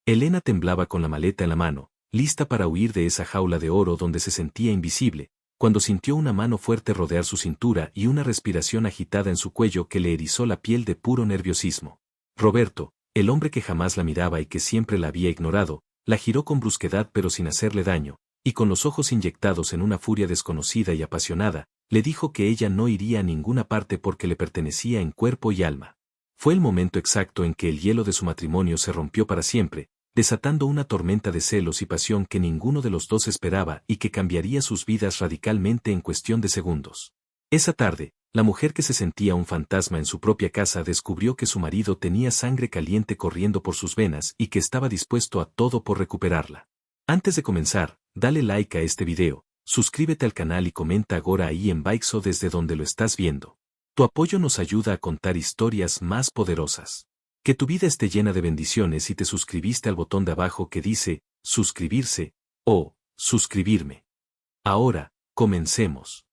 Elena temblaba con la maleta en la mano, lista para huir de esa jaula de oro donde se sentía invisible, cuando sintió una mano fuerte rodear su cintura y una respiración agitada en su cuello que le erizó la piel de puro nerviosismo. Roberto, el hombre que jamás la miraba y que siempre la había ignorado, la giró con brusquedad pero sin hacerle daño, y con los ojos inyectados en una furia desconocida y apasionada, le dijo que ella no iría a ninguna parte porque le pertenecía en cuerpo y alma. Fue el momento exacto en que el hielo de su matrimonio se rompió para siempre, desatando una tormenta de celos y pasión que ninguno de los dos esperaba y que cambiaría sus vidas radicalmente en cuestión de segundos. Esa tarde, la mujer que se sentía un fantasma en su propia casa descubrió que su marido tenía sangre caliente corriendo por sus venas y que estaba dispuesto a todo por recuperarla. Antes de comenzar, dale like a este video, suscríbete al canal y comenta ahora ahí en Baixo desde donde lo estás viendo. Tu apoyo nos ayuda a contar historias más poderosas. Que tu vida esté llena de bendiciones si te suscribiste al botón de abajo que dice, suscribirse, o, suscribirme. Ahora, comencemos.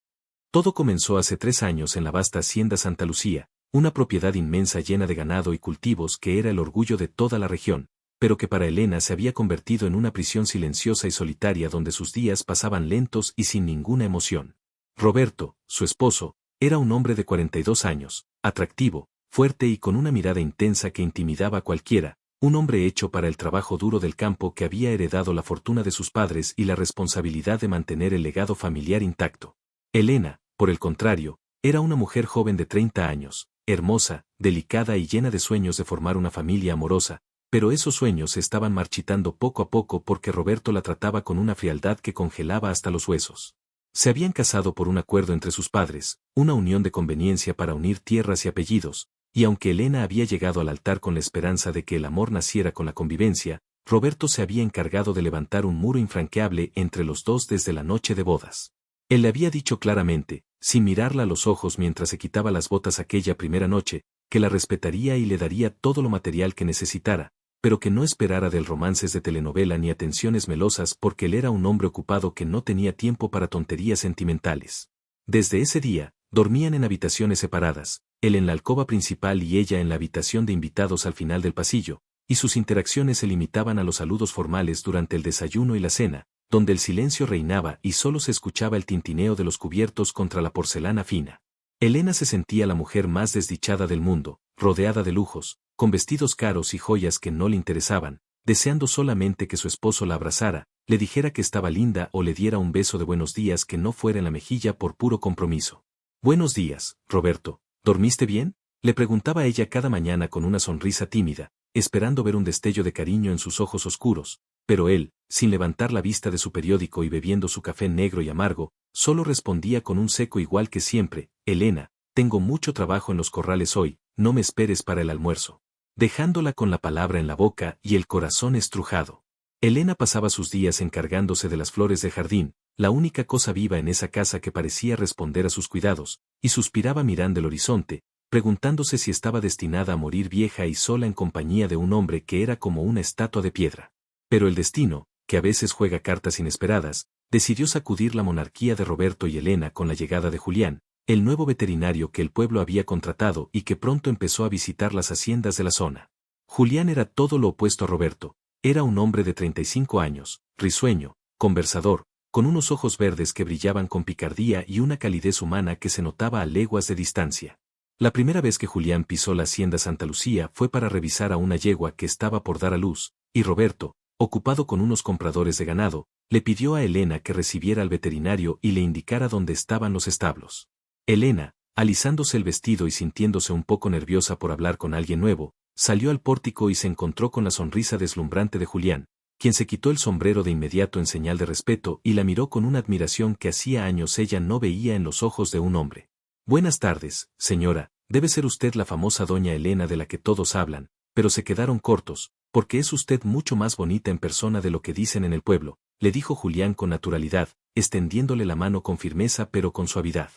Todo comenzó hace 3 años en la vasta hacienda Santa Lucía, una propiedad inmensa llena de ganado y cultivos que era el orgullo de toda la región, pero que para Elena se había convertido en una prisión silenciosa y solitaria donde sus días pasaban lentos y sin ninguna emoción. Roberto, su esposo, era un hombre de 42 años, atractivo, fuerte y con una mirada intensa que intimidaba a cualquiera, un hombre hecho para el trabajo duro del campo que había heredado la fortuna de sus padres y la responsabilidad de mantener el legado familiar intacto. Elena, por el contrario, era una mujer joven de 30 años, hermosa, delicada y llena de sueños de formar una familia amorosa, pero esos sueños se estaban marchitando poco a poco porque Roberto la trataba con una frialdad que congelaba hasta los huesos. Se habían casado por un acuerdo entre sus padres, una unión de conveniencia para unir tierras y apellidos, y aunque Elena había llegado al altar con la esperanza de que el amor naciera con la convivencia, Roberto se había encargado de levantar un muro infranqueable entre los dos desde la noche de bodas. Él le había dicho claramente, sin mirarla a los ojos mientras se quitaba las botas aquella primera noche, que la respetaría y le daría todo lo material que necesitara, pero que no esperara del romances de telenovela ni atenciones melosas porque él era un hombre ocupado que no tenía tiempo para tonterías sentimentales. Desde ese día, dormían en habitaciones separadas, él en la alcoba principal y ella en la habitación de invitados al final del pasillo, y sus interacciones se limitaban a los saludos formales durante el desayuno y la cena, donde el silencio reinaba y solo se escuchaba el tintineo de los cubiertos contra la porcelana fina. Elena se sentía la mujer más desdichada del mundo, rodeada de lujos, con vestidos caros y joyas que no le interesaban, deseando solamente que su esposo la abrazara, le dijera que estaba linda o le diera un beso de buenos días que no fuera en la mejilla por puro compromiso. Buenos días, Roberto, ¿dormiste bien?, le preguntaba ella cada mañana con una sonrisa tímida, esperando ver un destello de cariño en sus ojos oscuros, pero él, sin levantar la vista de su periódico y bebiendo su café negro y amargo, solo respondía con un seco igual que siempre, Elena, tengo mucho trabajo en los corrales hoy, no me esperes para el almuerzo. Dejándola con la palabra en la boca y el corazón estrujado. Elena pasaba sus días encargándose de las flores de jardín, la única cosa viva en esa casa que parecía responder a sus cuidados, y suspiraba mirando el horizonte, preguntándose si estaba destinada a morir vieja y sola en compañía de un hombre que era como una estatua de piedra. Pero el destino, que a veces juega cartas inesperadas, decidió sacudir la monarquía de Roberto y Elena con la llegada de Julián, el nuevo veterinario que el pueblo había contratado y que pronto empezó a visitar las haciendas de la zona. Julián era todo lo opuesto a Roberto, era un hombre de 35 años, risueño, conversador, con unos ojos verdes que brillaban con picardía y una calidez humana que se notaba a leguas de distancia. La primera vez que Julián pisó la hacienda Santa Lucía fue para revisar a una yegua que estaba por dar a luz, y Roberto, ocupado con unos compradores de ganado, le pidió a Elena que recibiera al veterinario y le indicara dónde estaban los establos. Elena, alisándose el vestido y sintiéndose un poco nerviosa por hablar con alguien nuevo, salió al pórtico y se encontró con la sonrisa deslumbrante de Julián, quien se quitó el sombrero de inmediato en señal de respeto y la miró con una admiración que hacía años ella no veía en los ojos de un hombre. Buenas tardes, señora, debe ser usted la famosa doña Elena de la que todos hablan, pero se quedaron cortos, porque es usted mucho más bonita en persona de lo que dicen en el pueblo, le dijo Julián con naturalidad, extendiéndole la mano con firmeza pero con suavidad.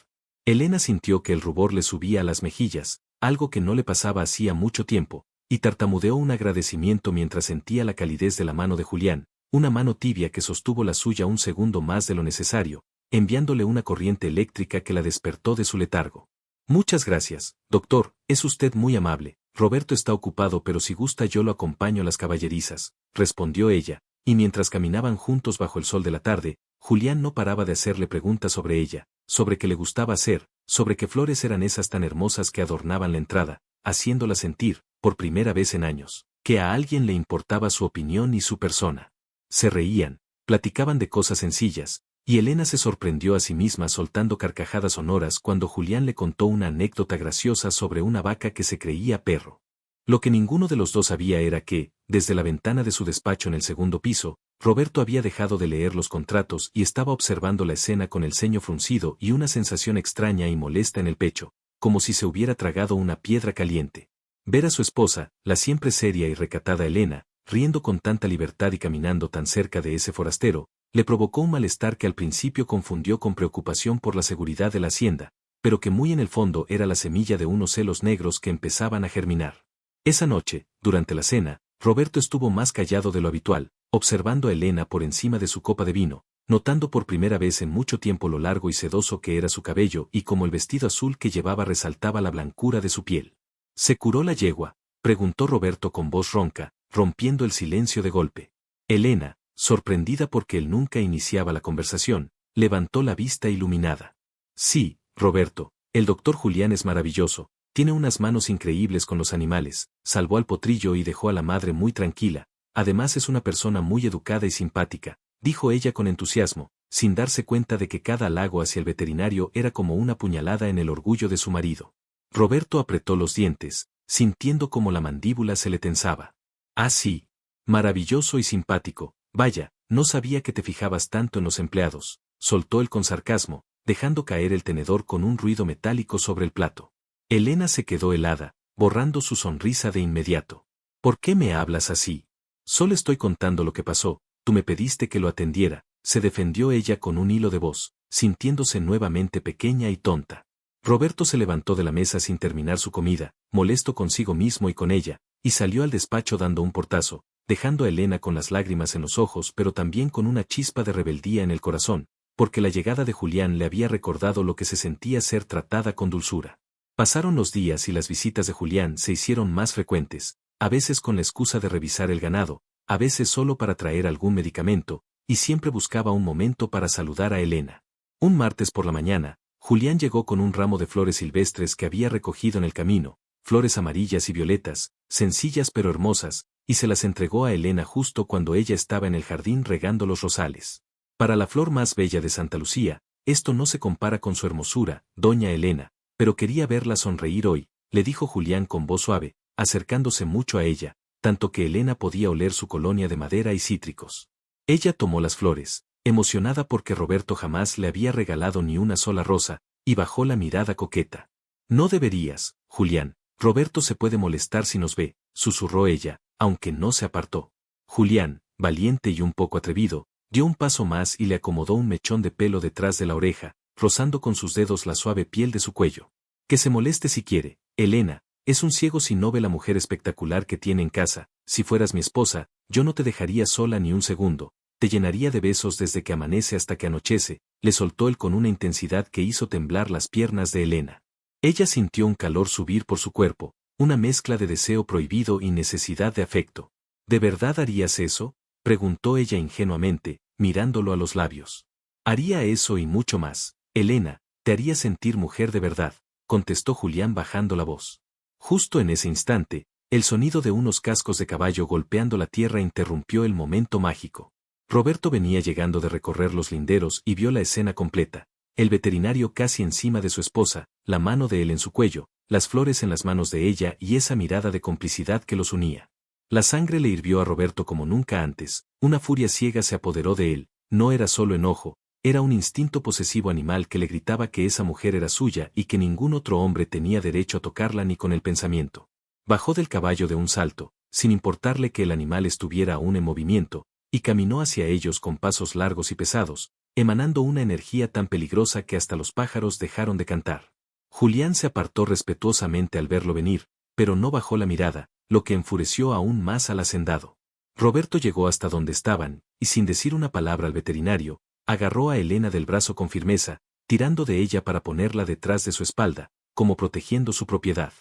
Elena sintió que el rubor le subía a las mejillas, algo que no le pasaba hacía mucho tiempo, y tartamudeó un agradecimiento mientras sentía la calidez de la mano de Julián, una mano tibia que sostuvo la suya un segundo más de lo necesario, enviándole una corriente eléctrica que la despertó de su letargo. Muchas gracias, doctor, es usted muy amable, Roberto está ocupado, pero si gusta yo lo acompaño a las caballerizas, respondió ella, y mientras caminaban juntos bajo el sol de la tarde, Julián no paraba de hacerle preguntas sobre ella, sobre qué le gustaba hacer, sobre qué flores eran esas tan hermosas que adornaban la entrada, haciéndola sentir, por primera vez en años, que a alguien le importaba su opinión y su persona. Se reían, platicaban de cosas sencillas, y Elena se sorprendió a sí misma soltando carcajadas sonoras cuando Julián le contó una anécdota graciosa sobre una vaca que se creía perro. Lo que ninguno de los dos sabía era que, desde la ventana de su despacho en el segundo piso, Roberto había dejado de leer los contratos y estaba observando la escena con el ceño fruncido y una sensación extraña y molesta en el pecho, como si se hubiera tragado una piedra caliente. Ver a su esposa, la siempre seria y recatada Elena, riendo con tanta libertad y caminando tan cerca de ese forastero, le provocó un malestar que al principio confundió con preocupación por la seguridad de la hacienda, pero que muy en el fondo era la semilla de unos celos negros que empezaban a germinar. Esa noche, durante la cena, Roberto estuvo más callado de lo habitual, observando a Elena por encima de su copa de vino, notando por primera vez en mucho tiempo lo largo y sedoso que era su cabello y cómo el vestido azul que llevaba resaltaba la blancura de su piel. ¿Se curó la yegua?, preguntó Roberto con voz ronca, rompiendo el silencio de golpe. Elena, sorprendida porque él nunca iniciaba la conversación, levantó la vista iluminada. Sí, Roberto, el doctor Julián es maravilloso, tiene unas manos increíbles con los animales, salvó al potrillo y dejó a la madre muy tranquila, además es una persona muy educada y simpática, dijo ella con entusiasmo, sin darse cuenta de que cada halago hacia el veterinario era como una puñalada en el orgullo de su marido. Roberto apretó los dientes, sintiendo como la mandíbula se le tensaba. Ah, sí. Maravilloso y simpático, vaya, no sabía que te fijabas tanto en los empleados, soltó él con sarcasmo, dejando caer el tenedor con un ruido metálico sobre el plato. Elena se quedó helada, borrando su sonrisa de inmediato. ¿Por qué me hablas así? Solo estoy contando lo que pasó, tú me pediste que lo atendiera, se defendió ella con un hilo de voz, sintiéndose nuevamente pequeña y tonta. Roberto se levantó de la mesa sin terminar su comida, molesto consigo mismo y con ella, y salió al despacho dando un portazo, dejando a Elena con las lágrimas en los ojos pero también con una chispa de rebeldía en el corazón, porque la llegada de Julián le había recordado lo que se sentía ser tratada con dulzura. Pasaron los días y las visitas de Julián se hicieron más frecuentes, a veces con la excusa de revisar el ganado, a veces solo para traer algún medicamento, y siempre buscaba un momento para saludar a Elena. Un martes por la mañana, Julián llegó con un ramo de flores silvestres que había recogido en el camino, flores amarillas y violetas, sencillas pero hermosas, y se las entregó a Elena justo cuando ella estaba en el jardín regando los rosales. Para la flor más bella de Santa Lucía, esto no se compara con su hermosura, doña Elena, pero quería verla sonreír hoy, le dijo Julián con voz suave, acercándose mucho a ella, tanto que Elena podía oler su colonia de madera y cítricos. Ella tomó las flores, emocionada porque Roberto jamás le había regalado ni una sola rosa, y bajó la mirada coqueta. No deberías, Julián, Roberto se puede molestar si nos ve, susurró ella, aunque no se apartó. Julián, valiente y un poco atrevido, dio un paso más y le acomodó un mechón de pelo detrás de la oreja, rozando con sus dedos la suave piel de su cuello. Que se moleste si quiere, Elena, es un ciego si no ve la mujer espectacular que tiene en casa, si fueras mi esposa, yo no te dejaría sola ni un segundo, te llenaría de besos desde que amanece hasta que anochece, le soltó él con una intensidad que hizo temblar las piernas de Elena. Ella sintió un calor subir por su cuerpo, una mezcla de deseo prohibido y necesidad de afecto. ¿De verdad harías eso?, preguntó ella ingenuamente, mirándolo a los labios. Haría eso y mucho más, Elena, te haría sentir mujer de verdad, contestó Julián bajando la voz. Justo en ese instante, el sonido de unos cascos de caballo golpeando la tierra interrumpió el momento mágico. Roberto venía llegando de recorrer los linderos y vio la escena completa, el veterinario casi encima de su esposa, la mano de él en su cuello, las flores en las manos de ella y esa mirada de complicidad que los unía. La sangre le hirvió a Roberto como nunca antes, una furia ciega se apoderó de él, no era solo enojo, era un instinto posesivo animal que le gritaba que esa mujer era suya y que ningún otro hombre tenía derecho a tocarla ni con el pensamiento. Bajó del caballo de un salto, sin importarle que el animal estuviera aún en movimiento, y caminó hacia ellos con pasos largos y pesados, emanando una energía tan peligrosa que hasta los pájaros dejaron de cantar. Julián se apartó respetuosamente al verlo venir, pero no bajó la mirada, lo que enfureció aún más al hacendado. Roberto llegó hasta donde estaban, y sin decir una palabra al veterinario, agarró a Elena del brazo con firmeza, tirando de ella para ponerla detrás de su espalda, como protegiendo su propiedad.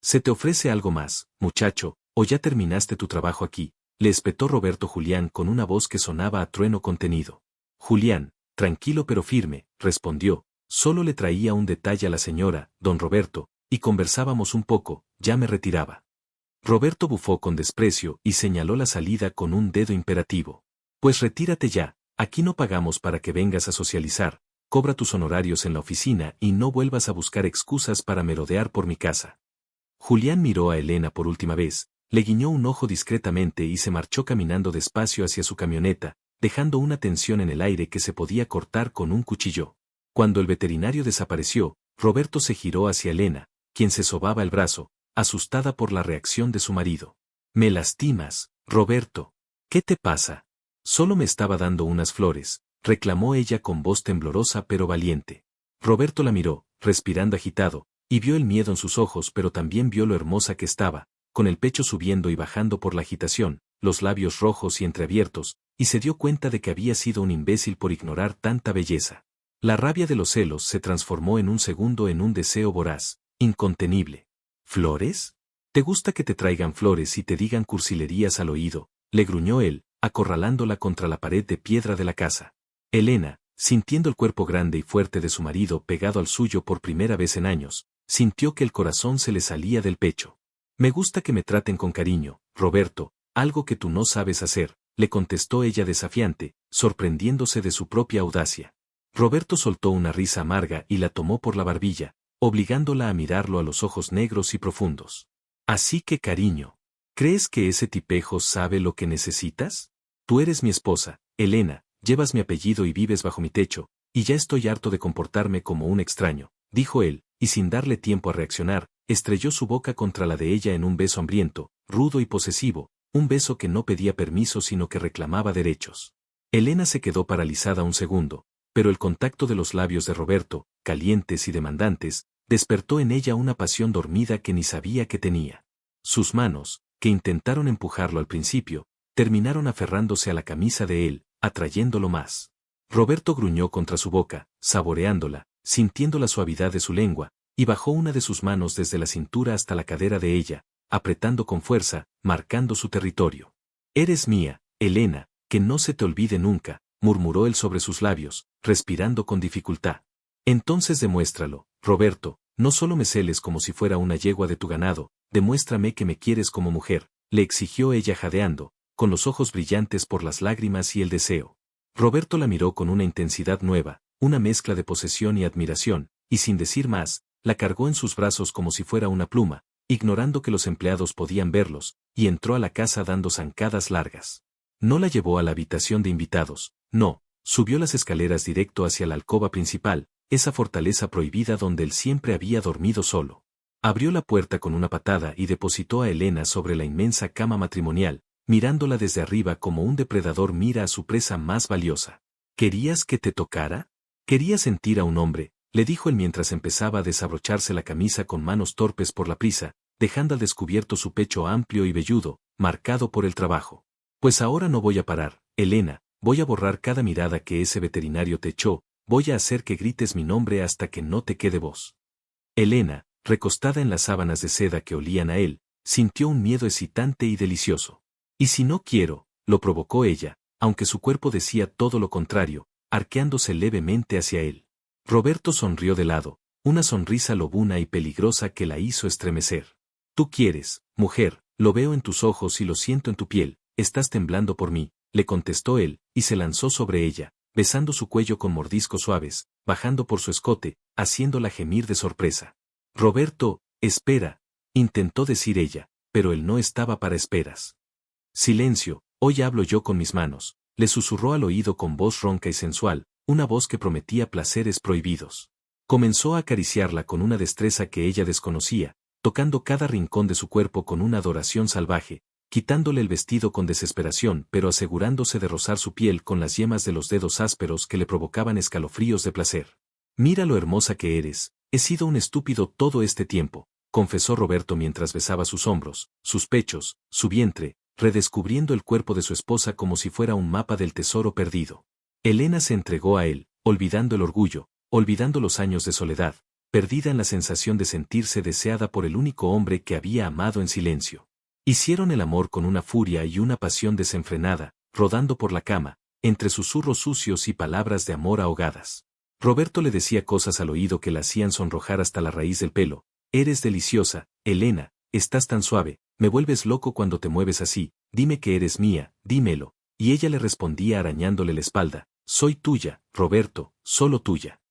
¿Se te ofrece algo más, muchacho, o ya terminaste tu trabajo aquí? Le espetó Roberto Julián con una voz que sonaba a trueno contenido. Julián, tranquilo pero firme, respondió, solo le traía un detalle a la señora, don Roberto, y conversábamos un poco, ya me retiraba. Roberto bufó con desprecio y señaló la salida con un dedo imperativo. Pues retírate ya, aquí no pagamos para que vengas a socializar, cobra tus honorarios en la oficina y no vuelvas a buscar excusas para merodear por mi casa. Julián miró a Elena por última vez, le guiñó un ojo discretamente y se marchó caminando despacio hacia su camioneta, dejando una tensión en el aire que se podía cortar con un cuchillo. Cuando el veterinario desapareció, Roberto se giró hacia Elena, quien se sobaba el brazo, asustada por la reacción de su marido. «Me lastimas, Roberto. ¿Qué te pasa?» «Solo me estaba dando unas flores», reclamó ella con voz temblorosa pero valiente. Roberto la miró, respirando agitado, y vio el miedo en sus ojos pero también vio lo hermosa que estaba, con el pecho subiendo y bajando por la agitación, los labios rojos y entreabiertos, y se dio cuenta de que había sido un imbécil por ignorar tanta belleza. La rabia de los celos se transformó en un segundo en un deseo voraz, incontenible. «¿Flores? ¿Te gusta que te traigan flores y te digan cursilerías al oído?», le gruñó él, acorralándola contra la pared de piedra de la casa. Elena, sintiendo el cuerpo grande y fuerte de su marido pegado al suyo por primera vez en años, sintió que el corazón se le salía del pecho. «Me gusta que me traten con cariño, Roberto, algo que tú no sabes hacer», le contestó ella desafiante, sorprendiéndose de su propia audacia. Roberto soltó una risa amarga y la tomó por la barbilla, obligándola a mirarlo a los ojos negros y profundos. «Así que cariño, ¿crees que ese tipejo sabe lo que necesitas? Tú eres mi esposa, Elena, llevas mi apellido y vives bajo mi techo, y ya estoy harto de comportarme como un extraño», dijo él, y sin darle tiempo a reaccionar, estrelló su boca contra la de ella en un beso hambriento, rudo y posesivo, un beso que no pedía permiso sino que reclamaba derechos. Elena se quedó paralizada un segundo, pero el contacto de los labios de Roberto, calientes y demandantes, despertó en ella una pasión dormida que ni sabía que tenía. Sus manos, que intentaron empujarlo al principio, terminaron aferrándose a la camisa de él, atrayéndolo más. Roberto gruñó contra su boca, saboreándola, sintiendo la suavidad de su lengua, y bajó una de sus manos desde la cintura hasta la cadera de ella, apretando con fuerza, marcando su territorio. «Eres mía, Elena, que no se te olvide nunca», murmuró él sobre sus labios, respirando con dificultad. «Entonces demuéstralo, Roberto, no solo me celes como si fuera una yegua de tu ganado, demuéstrame que me quieres como mujer», le exigió ella jadeando, con los ojos brillantes por las lágrimas y el deseo. Roberto la miró con una intensidad nueva, una mezcla de posesión y admiración, y sin decir más, la cargó en sus brazos como si fuera una pluma, ignorando que los empleados podían verlos, y entró a la casa dando zancadas largas. No la llevó a la habitación de invitados, no, subió las escaleras directo hacia la alcoba principal, esa fortaleza prohibida donde él siempre había dormido solo. Abrió la puerta con una patada y depositó a Elena sobre la inmensa cama matrimonial, mirándola desde arriba como un depredador mira a su presa más valiosa. «¿Querías que te tocara? ¿Querías sentir a un hombre?», le dijo él mientras empezaba a desabrocharse la camisa con manos torpes por la prisa, dejando al descubierto su pecho amplio y velludo, marcado por el trabajo. «Pues ahora no voy a parar, Elena, voy a borrar cada mirada que ese veterinario te echó, voy a hacer que grites mi nombre hasta que no te quede voz». Elena, recostada en las sábanas de seda que olían a él, sintió un miedo excitante y delicioso. «¿Y si no quiero?», lo provocó ella, aunque su cuerpo decía todo lo contrario, arqueándose levemente hacia él. Roberto sonrió de lado, una sonrisa lobuna y peligrosa que la hizo estremecer. «Tú quieres, mujer, lo veo en tus ojos y lo siento en tu piel, estás temblando por mí», le contestó él, y se lanzó sobre ella, besando su cuello con mordiscos suaves, bajando por su escote, haciéndola gemir de sorpresa. «Roberto, espera», intentó decir ella, pero él no estaba para esperas. «Silencio, hoy hablo yo con mis manos», le susurró al oído con voz ronca y sensual, una voz que prometía placeres prohibidos. Comenzó a acariciarla con una destreza que ella desconocía, tocando cada rincón de su cuerpo con una adoración salvaje, quitándole el vestido con desesperación pero asegurándose de rozar su piel con las yemas de los dedos ásperos que le provocaban escalofríos de placer. «Mira lo hermosa que eres, he sido un estúpido todo este tiempo», confesó Roberto mientras besaba sus hombros, sus pechos, su vientre, redescubriendo el cuerpo de su esposa como si fuera un mapa del tesoro perdido. Elena se entregó a él, olvidando el orgullo, olvidando los años de soledad, perdida en la sensación de sentirse deseada por el único hombre que había amado en silencio. Hicieron el amor con una furia y una pasión desenfrenada, rodando por la cama, entre susurros sucios y palabras de amor ahogadas. Roberto le decía cosas al oído que la hacían sonrojar hasta la raíz del pelo. Eres deliciosa, Elena, estás tan suave, me vuelves loco cuando te mueves así, dime que eres mía, dímelo. Y ella le respondía arañándole la espalda, soy tuya, Roberto, solo tuya.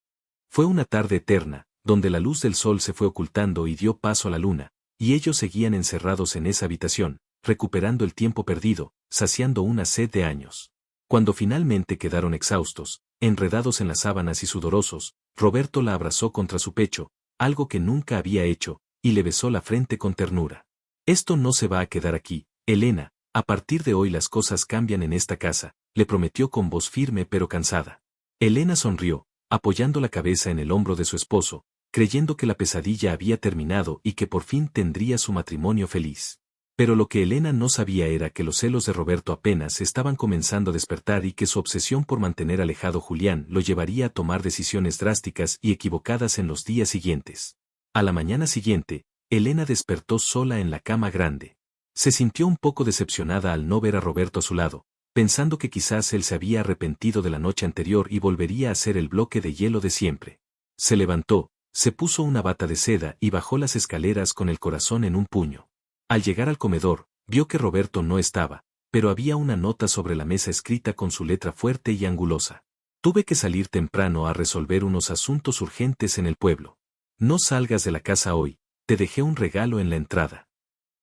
Fue una tarde eterna, donde la luz del sol se fue ocultando y dio paso a la luna, y ellos seguían encerrados en esa habitación, recuperando el tiempo perdido, saciando una sed de años. Cuando finalmente quedaron exhaustos, enredados en las sábanas y sudorosos, Roberto la abrazó contra su pecho, algo que nunca había hecho, y le besó la frente con ternura. Esto no se va a quedar aquí, Elena, a partir de hoy las cosas cambian en esta casa, le prometió con voz firme pero cansada. Elena sonrió, apoyando la cabeza en el hombro de su esposo, creyendo que la pesadilla había terminado y que por fin tendría su matrimonio feliz. Pero lo que Elena no sabía era que los celos de Roberto apenas estaban comenzando a despertar y que su obsesión por mantener alejado a Julián lo llevaría a tomar decisiones drásticas y equivocadas en los días siguientes. A la mañana siguiente, Elena despertó sola en la cama grande. Se sintió un poco decepcionada al no ver a Roberto a su lado, pensando que quizás él se había arrepentido de la noche anterior y volvería a ser el bloque de hielo de siempre. Se levantó, se puso una bata de seda y bajó las escaleras con el corazón en un puño. Al llegar al comedor, vio que Roberto no estaba, pero había una nota sobre la mesa escrita con su letra fuerte y angulosa. Tuve que salir temprano a resolver unos asuntos urgentes en el pueblo. No salgas de la casa hoy, te dejé un regalo en la entrada.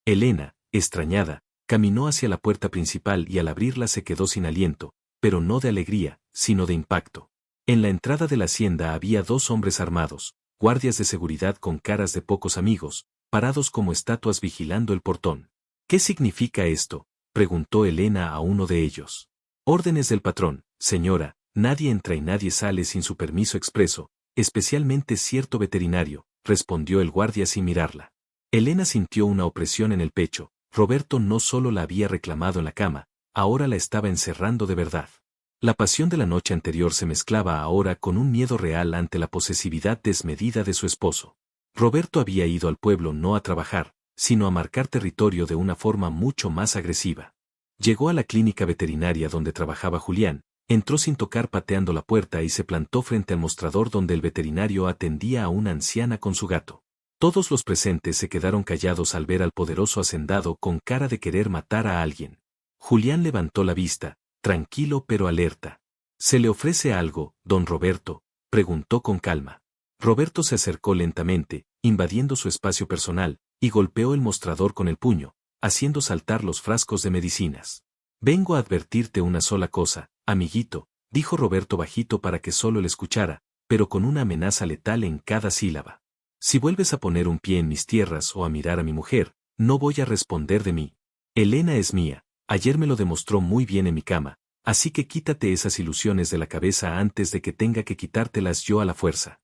Elena, extrañada, caminó hacia la puerta principal y al abrirla se quedó sin aliento, pero no de alegría, sino de impacto. En la entrada de la hacienda había dos hombres armados, guardias de seguridad con caras de pocos amigos, parados como estatuas vigilando el portón. ¿Qué significa esto?, preguntó Elena a uno de ellos. Órdenes del patrón, señora, nadie entra y nadie sale sin su permiso expreso, especialmente cierto veterinario, respondió el guardia sin mirarla. Elena sintió una opresión en el pecho. Roberto no solo la había reclamado en la cama, ahora la estaba encerrando de verdad. La pasión de la noche anterior se mezclaba ahora con un miedo real ante la posesividad desmedida de su esposo. Roberto había ido al pueblo no a trabajar, sino a marcar territorio de una forma mucho más agresiva. Llegó a la clínica veterinaria donde trabajaba Julián, entró sin tocar pateando la puerta y se plantó frente al mostrador donde el veterinario atendía a una anciana con su gato. Todos los presentes se quedaron callados al ver al poderoso hacendado con cara de querer matar a alguien. Julián levantó la vista, tranquilo pero alerta. ¿Se le ofrece algo, don Roberto?, preguntó con calma. Roberto se acercó lentamente, invadiendo su espacio personal, y golpeó el mostrador con el puño, haciendo saltar los frascos de medicinas. Vengo a advertirte una sola cosa, amiguito, dijo Roberto bajito para que solo le escuchara, pero con una amenaza letal en cada sílaba. Si vuelves a poner un pie en mis tierras o a mirar a mi mujer, no voy a responder de mí. Elena es mía, ayer me lo demostró muy bien en mi cama, así que quítate esas ilusiones de la cabeza antes de que tenga que quitártelas yo a la fuerza.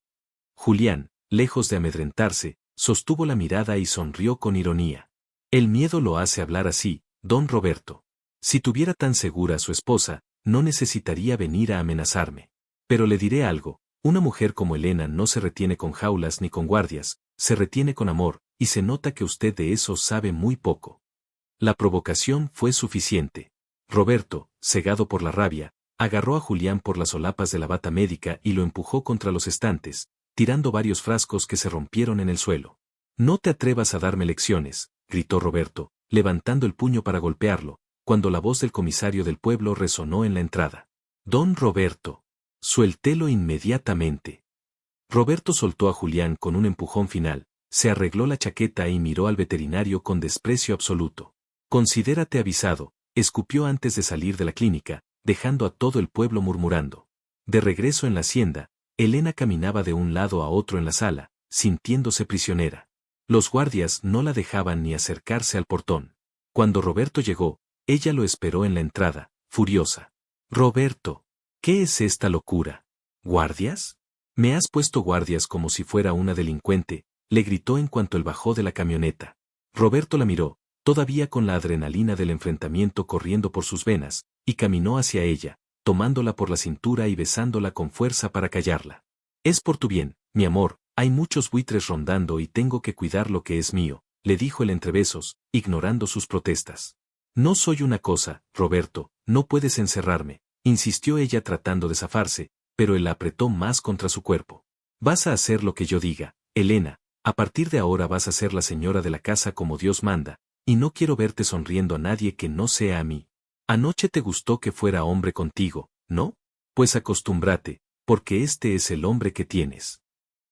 Julián, lejos de amedrentarse, sostuvo la mirada y sonrió con ironía. El miedo lo hace hablar así, don Roberto. Si tuviera tan segura a su esposa, no necesitaría venir a amenazarme. Pero le diré algo. Una mujer como Elena no se retiene con jaulas ni con guardias, se retiene con amor, y se nota que usted de eso sabe muy poco. La provocación fue suficiente. Roberto, cegado por la rabia, agarró a Julián por las solapas de la bata médica y lo empujó contra los estantes, tirando varios frascos que se rompieron en el suelo. No te atrevas a darme lecciones, gritó Roberto, levantando el puño para golpearlo, cuando la voz del comisario del pueblo resonó en la entrada. Don Roberto. Suéltelo inmediatamente. Roberto soltó a Julián con un empujón final, se arregló la chaqueta y miró al veterinario con desprecio absoluto. Considérate avisado, escupió antes de salir de la clínica, dejando a todo el pueblo murmurando. De regreso en la hacienda, Elena caminaba de un lado a otro en la sala, sintiéndose prisionera. Los guardias no la dejaban ni acercarse al portón. Cuando Roberto llegó, ella lo esperó en la entrada, furiosa. Roberto. ¿Qué es esta locura? ¿Guardias? Me has puesto guardias como si fuera una delincuente, le gritó en cuanto él bajó de la camioneta. Roberto la miró, todavía con la adrenalina del enfrentamiento corriendo por sus venas, y caminó hacia ella, tomándola por la cintura y besándola con fuerza para callarla. Es por tu bien, mi amor, Hay muchos buitres rondando y tengo que cuidar lo que es mío, le dijo el entrebesos, ignorando sus protestas. No soy una cosa, Roberto, no puedes encerrarme, insistió ella tratando de zafarse, pero él la apretó más contra su cuerpo. Vas a hacer lo que yo diga, Elena, a partir de ahora vas a ser la señora de la casa como Dios manda, y no quiero verte sonriendo a nadie que no sea a mí. Anoche te gustó que fuera hombre contigo, ¿no? Pues acostúmbrate, porque este es el hombre que tienes.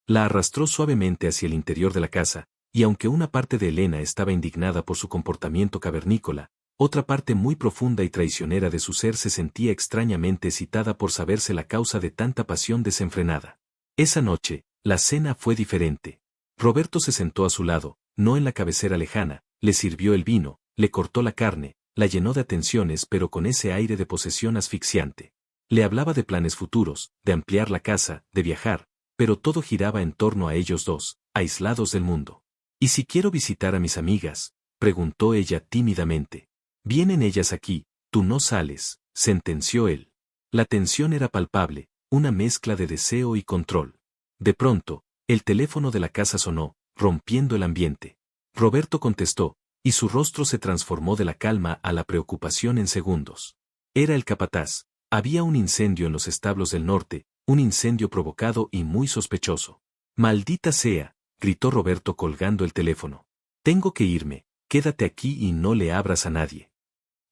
La arrastró suavemente hacia el interior de la casa, y aunque una parte de Elena estaba indignada por su comportamiento cavernícola, otra parte muy profunda y traicionera de su ser se sentía extrañamente excitada por saberse la causa de tanta pasión desenfrenada. Esa noche, la cena fue diferente. Roberto se sentó a su lado, no en la cabecera lejana, le sirvió el vino, le cortó la carne, la llenó de atenciones pero con ese aire de posesión asfixiante. Le hablaba de planes futuros, de ampliar la casa, de viajar, pero todo giraba en torno a ellos dos, aislados del mundo. ¿Y si quiero visitar a mis amigas?, preguntó ella tímidamente. Vienen ellas aquí, tú no sales, sentenció él. La tensión era palpable, una mezcla de deseo y control. De pronto, el teléfono de la casa sonó, rompiendo el ambiente. Roberto contestó, y su rostro se transformó de la calma a la preocupación en segundos. Era el capataz. Había un incendio en los establos del norte, un incendio provocado y muy sospechoso. Maldita sea, gritó Roberto colgando el teléfono. Tengo que irme, quédate aquí y no le abras a nadie.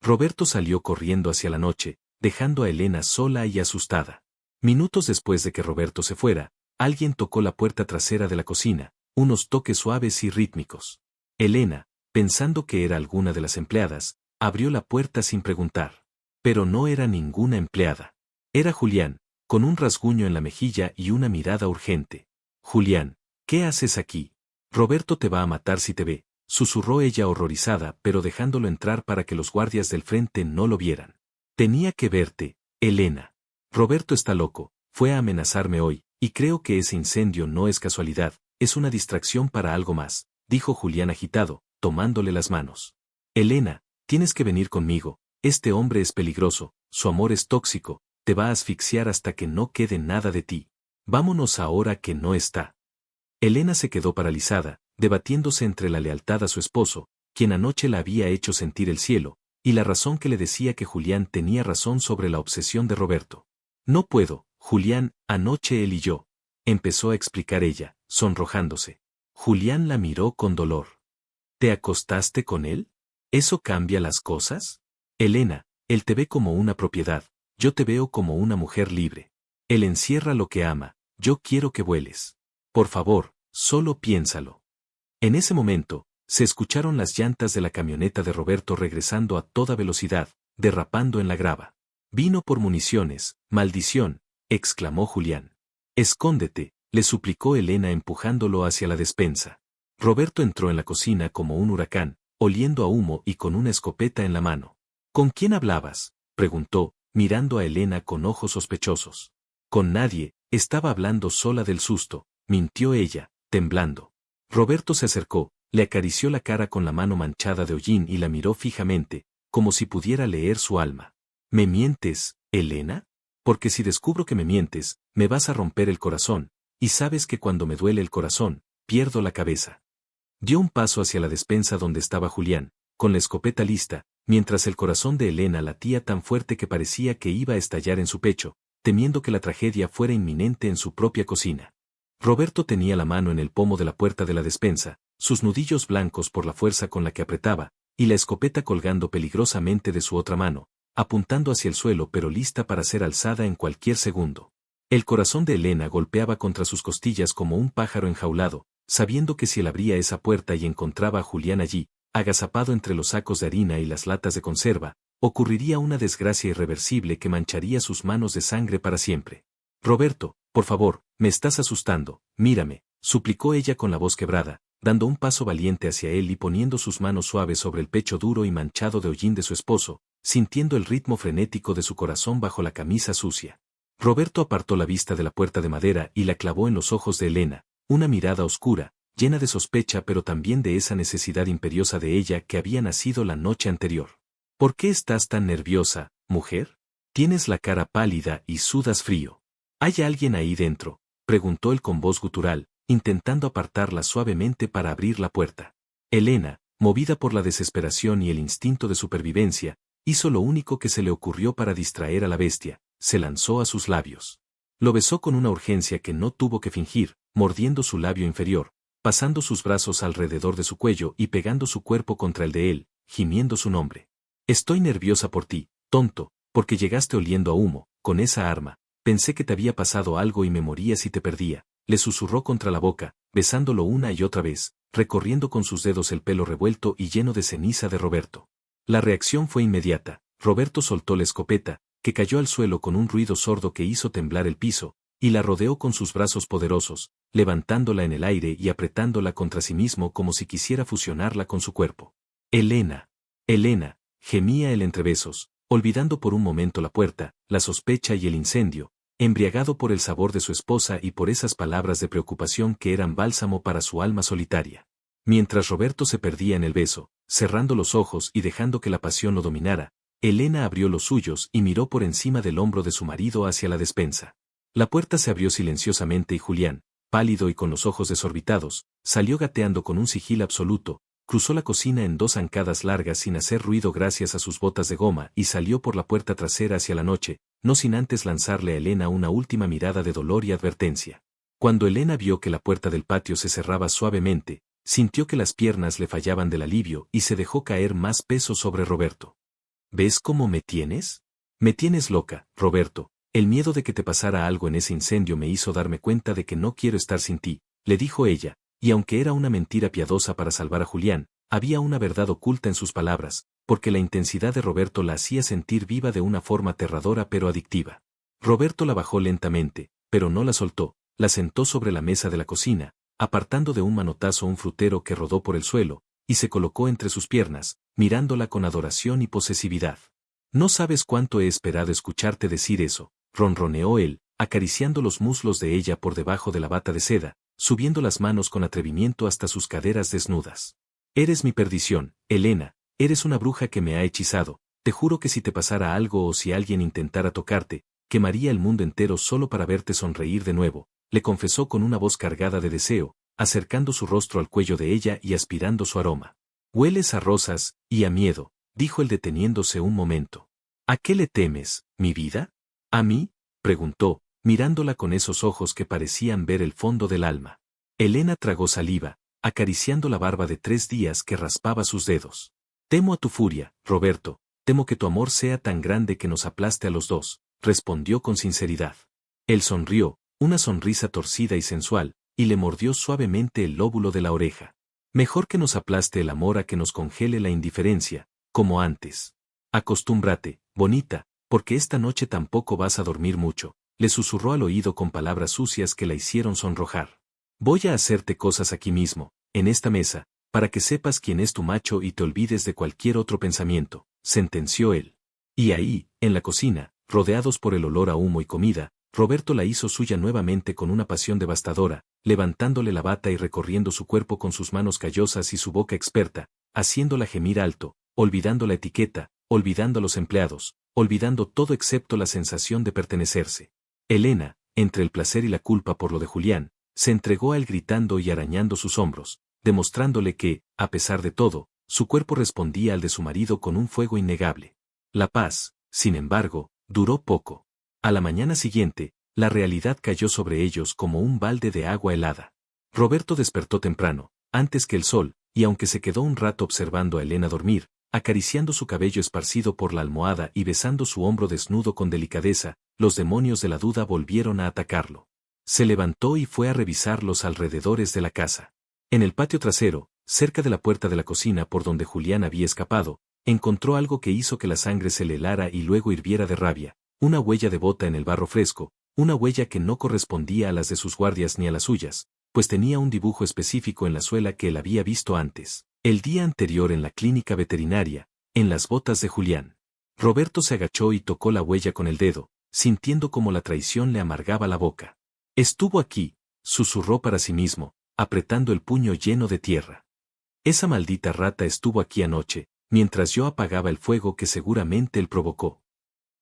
Roberto salió corriendo hacia la noche, dejando a Elena sola y asustada. Minutos después de que Roberto se fuera, alguien tocó la puerta trasera de la cocina, unos toques suaves y rítmicos. Elena, pensando que era alguna de las empleadas, abrió la puerta sin preguntar. Pero no era ninguna empleada. Era Julián, con un rasguño en la mejilla y una mirada urgente. Julián, ¿qué haces aquí? Roberto te va a matar si te ve, susurró ella horrorizada pero dejándolo entrar para que los guardias del frente no lo vieran. Tenía que verte, Elena. Roberto está loco, fue a amenazarme hoy, y creo que ese incendio no es casualidad, es una distracción para algo más, dijo Julián agitado, tomándole las manos. Elena, tienes que venir conmigo, este hombre es peligroso, su amor es tóxico, te va a asfixiar hasta que no quede nada de ti. Vámonos ahora que no está. Elena se quedó paralizada, debatiéndose entre la lealtad a su esposo, quien anoche la había hecho sentir el cielo, y la razón que le decía que Julián tenía razón sobre la obsesión de Roberto. No puedo, Julián, anoche él y yo, empezó a explicar ella, sonrojándose. Julián la miró con dolor. ¿Te acostaste con él? ¿Eso cambia las cosas? Elena, él te ve como una propiedad, yo te veo como una mujer libre. Él encierra lo que ama, yo quiero que vueles. Por favor, solo piénsalo. En ese momento, se escucharon las llantas de la camioneta de Roberto regresando a toda velocidad, derrapando en la grava. Vino por municiones, maldición, exclamó Julián. Escóndete, le suplicó Elena empujándolo hacia la despensa. Roberto entró en la cocina como un huracán, oliendo a humo y con una escopeta en la mano. ¿Con quién hablabas?, preguntó, mirando a Elena con ojos sospechosos. Con nadie, estaba hablando sola del susto, mintió ella, temblando. Roberto se acercó, le acarició la cara con la mano manchada de hollín y la miró fijamente, como si pudiera leer su alma. ¿Me mientes, Elena? Porque si descubro que me mientes, me vas a romper el corazón, y sabes que cuando me duele el corazón, pierdo la cabeza. Dio un paso hacia la despensa donde estaba Julián, con la escopeta lista, mientras el corazón de Elena latía tan fuerte que parecía que iba a estallar en su pecho, temiendo que la tragedia fuera inminente en su propia cocina. Roberto tenía la mano en el pomo de la puerta de la despensa, sus nudillos blancos por la fuerza con la que apretaba, y la escopeta colgando peligrosamente de su otra mano, apuntando hacia el suelo pero lista para ser alzada en cualquier segundo. El corazón de Elena golpeaba contra sus costillas como un pájaro enjaulado, sabiendo que si él abría esa puerta y encontraba a Julián allí, agazapado entre los sacos de harina y las latas de conserva, ocurriría una desgracia irreversible que mancharía sus manos de sangre para siempre. Roberto, por favor, me estás asustando, mírame, suplicó ella con la voz quebrada, dando un paso valiente hacia él y poniendo sus manos suaves sobre el pecho duro y manchado de hollín de su esposo, sintiendo el ritmo frenético de su corazón bajo la camisa sucia. Roberto apartó la vista de la puerta de madera y la clavó en los ojos de Elena, una mirada oscura, llena de sospecha pero también de esa necesidad imperiosa de ella que había nacido la noche anterior. ¿Por qué estás tan nerviosa, mujer? Tienes la cara pálida y sudas frío. ¿Hay alguien ahí dentro?, preguntó él con voz gutural, intentando apartarla suavemente para abrir la puerta. Elena, movida por la desesperación y el instinto de supervivencia, hizo lo único que se le ocurrió para distraer a la bestia, se lanzó a sus labios. Lo besó con una urgencia que no tuvo que fingir, mordiendo su labio inferior, pasando sus brazos alrededor de su cuello y pegando su cuerpo contra el de él, gimiendo su nombre. Estoy nerviosa por ti, tonto, porque llegaste oliendo a humo, con esa arma. Pensé que te había pasado algo y me moría si te perdía, le susurró contra la boca, besándolo una y otra vez, recorriendo con sus dedos el pelo revuelto y lleno de ceniza de Roberto. La reacción fue inmediata. Roberto soltó la escopeta, que cayó al suelo con un ruido sordo que hizo temblar el piso, y la rodeó con sus brazos poderosos, levantándola en el aire y apretándola contra sí mismo como si quisiera fusionarla con su cuerpo. Elena, Elena, gemía él entre besos, olvidando por un momento la puerta, la sospecha y el incendio, embriagado por el sabor de su esposa y por esas palabras de preocupación que eran bálsamo para su alma solitaria. Mientras Roberto se perdía en el beso, cerrando los ojos y dejando que la pasión lo dominara, Elena abrió los suyos y miró por encima del hombro de su marido hacia la despensa. La puerta se abrió silenciosamente y Julián, pálido y con los ojos desorbitados, salió gateando con un sigil absoluto, cruzó la cocina en 2 zancadas largas sin hacer ruido gracias a sus botas de goma y salió por la puerta trasera hacia la noche, no sin antes lanzarle a Elena una última mirada de dolor y advertencia. Cuando Elena vio que la puerta del patio se cerraba suavemente, sintió que las piernas le fallaban del alivio y se dejó caer más peso sobre Roberto. ¿Ves cómo me tienes? Me tienes loca, Roberto. El miedo de que te pasara algo en ese incendio me hizo darme cuenta de que no quiero estar sin ti, le dijo ella, y aunque era una mentira piadosa para salvar a Julián, había una verdad oculta en sus palabras, porque la intensidad de Roberto la hacía sentir viva de una forma aterradora pero adictiva. Roberto la bajó lentamente, pero no la soltó, la sentó sobre la mesa de la cocina, apartando de un manotazo un frutero que rodó por el suelo, y se colocó entre sus piernas, mirándola con adoración y posesividad. No sabes cuánto he esperado escucharte decir eso, ronroneó él, acariciando los muslos de ella por debajo de la bata de seda, subiendo las manos con atrevimiento hasta sus caderas desnudas. Eres mi perdición, Elena, eres una bruja que me ha hechizado, te juro que si te pasara algo o si alguien intentara tocarte, quemaría el mundo entero solo para verte sonreír de nuevo, le confesó con una voz cargada de deseo, acercando su rostro al cuello de ella y aspirando su aroma. Hueles a rosas, y a miedo, dijo él deteniéndose un momento. ¿A qué le temes, mi vida? ¿A mí? Preguntó, mirándola con esos ojos que parecían ver el fondo del alma. Elena tragó saliva, acariciando la barba de 3 días que raspaba sus dedos. Temo a tu furia, Roberto, temo que tu amor sea tan grande que nos aplaste a los dos, respondió con sinceridad. Él sonrió, una sonrisa torcida y sensual, y le mordió suavemente el lóbulo de la oreja. Mejor que nos aplaste el amor a que nos congele la indiferencia, como antes. Acostúmbrate, bonita, porque esta noche tampoco vas a dormir mucho, le susurró al oído con palabras sucias que la hicieron sonrojar. Voy a hacerte cosas aquí mismo, en esta mesa, para que sepas quién es tu macho y te olvides de cualquier otro pensamiento, sentenció él. Y ahí, en la cocina, rodeados por el olor a humo y comida, Roberto la hizo suya nuevamente con una pasión devastadora, levantándole la bata y recorriendo su cuerpo con sus manos callosas y su boca experta, haciéndola gemir alto, olvidando la etiqueta, olvidando a los empleados, olvidando todo excepto la sensación de pertenecerse. Elena, entre el placer y la culpa por lo de Julián, se entregó a él gritando y arañando sus hombros, demostrándole que, a pesar de todo, su cuerpo respondía al de su marido con un fuego innegable. La paz, sin embargo, duró poco. A la mañana siguiente, la realidad cayó sobre ellos como un balde de agua helada. Roberto despertó temprano, antes que el sol, y aunque se quedó un rato observando a Elena dormir, acariciando su cabello esparcido por la almohada y besando su hombro desnudo con delicadeza, los demonios de la duda volvieron a atacarlo. Se levantó y fue a revisar los alrededores de la casa. En el patio trasero, cerca de la puerta de la cocina por donde Julián había escapado, encontró algo que hizo que la sangre se le helara y luego hirviera de rabia, una huella de bota en el barro fresco, una huella que no correspondía a las de sus guardias ni a las suyas, pues tenía un dibujo específico en la suela que él había visto antes, el día anterior en la clínica veterinaria, en las botas de Julián. Roberto se agachó y tocó la huella con el dedo, sintiendo como la traición le amargaba la boca. Estuvo aquí, susurró para sí mismo, apretando el puño lleno de tierra. Esa maldita rata estuvo aquí anoche, mientras yo apagaba el fuego que seguramente él provocó.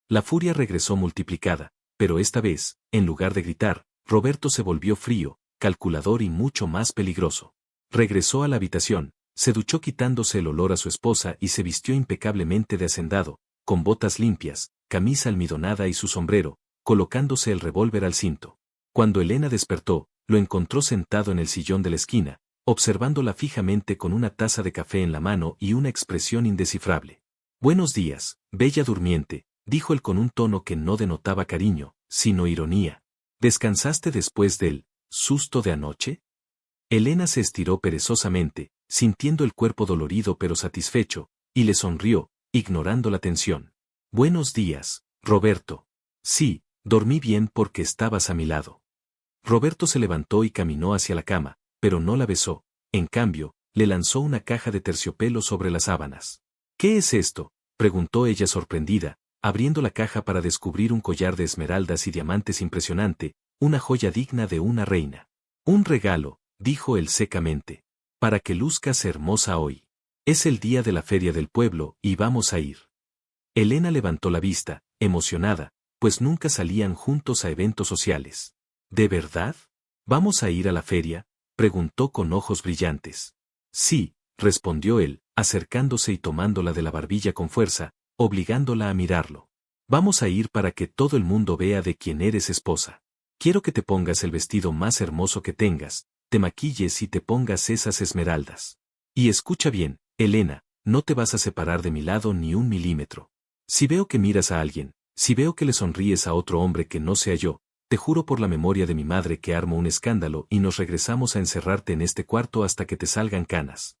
La furia regresó multiplicada, pero esta vez, en lugar de gritar, Roberto se volvió frío, calculador y mucho más peligroso. Regresó a la habitación, se duchó quitándose el olor a su esposa y se vistió impecablemente de hacendado, con botas limpias, camisa almidonada y su sombrero, colocándose el revólver al cinto. Cuando Elena despertó, lo encontró sentado en el sillón de la esquina, observándola fijamente con una taza de café en la mano y una expresión indescifrable. «Buenos días, bella durmiente», dijo él con un tono que no denotaba cariño, sino ironía. «¿Descansaste después del susto de anoche?» Elena se estiró perezosamente, sintiendo el cuerpo dolorido pero satisfecho, y le sonrió, ignorando la tensión. «Buenos días, Roberto. Sí, dormí bien porque estabas a mi lado». Roberto se levantó y caminó hacia la cama, pero no la besó, en cambio, le lanzó una caja de terciopelo sobre las sábanas. «¿Qué es esto?», preguntó ella sorprendida, abriendo la caja para descubrir un collar de esmeraldas y diamantes impresionante, una joya digna de una reina. «Un regalo», dijo él secamente. «Para que luzcas hermosa hoy. Es el día de la feria del pueblo y vamos a ir». Elena levantó la vista, emocionada, pues nunca salían juntos a eventos sociales. «¿De verdad? ¿Vamos a ir a la feria?», preguntó con ojos brillantes. «Sí», respondió él, acercándose y tomándola de la barbilla con fuerza, obligándola a mirarlo. «Vamos a ir para que todo el mundo vea de quién eres esposa. Quiero que te pongas el vestido más hermoso que tengas, te maquilles y te pongas esas esmeraldas. Y escucha bien, Elena, no te vas a separar de mi lado ni un milímetro. Si veo que miras a alguien, si veo que le sonríes a otro hombre que no sea yo, te juro por la memoria de mi madre que armo un escándalo y nos regresamos a encerrarte en este cuarto hasta que te salgan canas».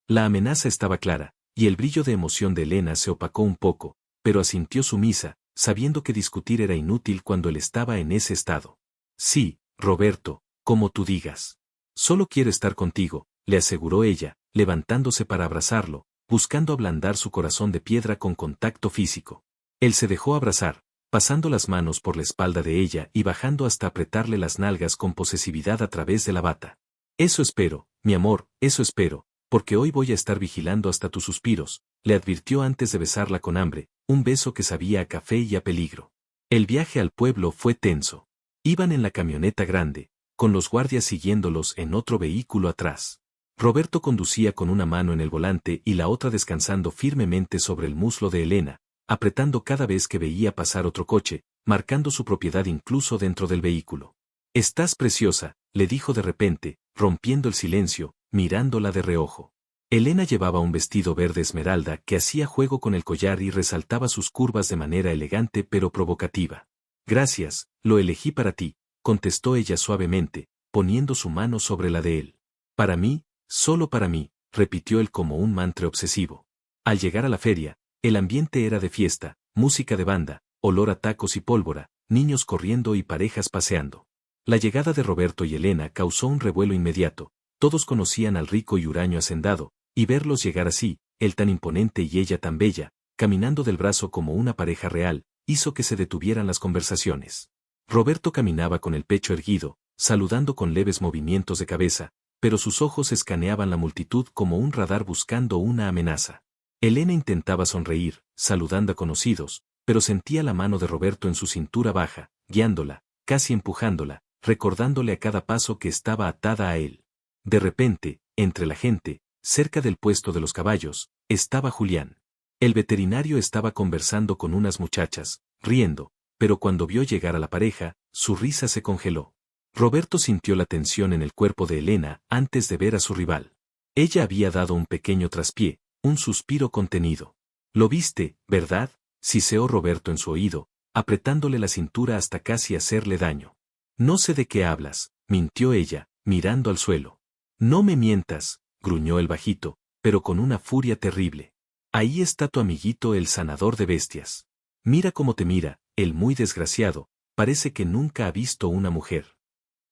La amenaza estaba clara, y el brillo de emoción de Elena se opacó un poco, pero asintió sumisa, sabiendo que discutir era inútil cuando él estaba en ese estado. «Sí, Roberto, como tú digas. Solo quiero estar contigo», le aseguró ella, levantándose para abrazarlo, buscando ablandar su corazón de piedra con contacto físico. Él se dejó abrazar, pasando las manos por la espalda de ella y bajando hasta apretarle las nalgas con posesividad a través de la bata. «Eso espero, mi amor, eso espero, porque hoy voy a estar vigilando hasta tus suspiros», le advirtió antes de besarla con hambre, un beso que sabía a café y a peligro. El viaje al pueblo fue tenso. Iban en la camioneta grande, con los guardias siguiéndolos en otro vehículo atrás. Roberto conducía con una mano en el volante y la otra descansando firmemente sobre el muslo de Elena, apretando cada vez que veía pasar otro coche, marcando su propiedad incluso dentro del vehículo. «Estás preciosa», le dijo de repente, rompiendo el silencio, mirándola de reojo. Elena llevaba un vestido verde esmeralda que hacía juego con el collar y resaltaba sus curvas de manera elegante pero provocativa. «Gracias, lo elegí para ti», contestó ella suavemente, poniendo su mano sobre la de él. «Para mí, solo para mí», repitió él como un mantra obsesivo. Al llegar a la feria, el ambiente era de fiesta, música de banda, olor a tacos y pólvora, niños corriendo y parejas paseando. La llegada de Roberto y Elena causó un revuelo inmediato, todos conocían al rico y huraño hacendado, y verlos llegar así, él tan imponente y ella tan bella, caminando del brazo como una pareja real, hizo que se detuvieran las conversaciones. Roberto caminaba con el pecho erguido, saludando con leves movimientos de cabeza, pero sus ojos escaneaban la multitud como un radar buscando una amenaza. Elena intentaba sonreír, saludando a conocidos, pero sentía la mano de Roberto en su cintura baja, guiándola, casi empujándola, recordándole a cada paso que estaba atada a él. De repente, entre la gente, cerca del puesto de los caballos, estaba Julián. El veterinario estaba conversando con unas muchachas, riendo, pero cuando vio llegar a la pareja, su risa se congeló. Roberto sintió la tensión en el cuerpo de Elena antes de ver a su rival. Ella había dado un pequeño traspié, un suspiro contenido. «Lo viste, ¿verdad?», siseó Roberto en su oído, apretándole la cintura hasta casi hacerle daño. «No sé de qué hablas», mintió ella, mirando al suelo. «No me mientas», gruñó el bajito, pero con una furia terrible. «Ahí está tu amiguito el sanador de bestias. Mira cómo te mira, el muy desgraciado, parece que nunca ha visto una mujer».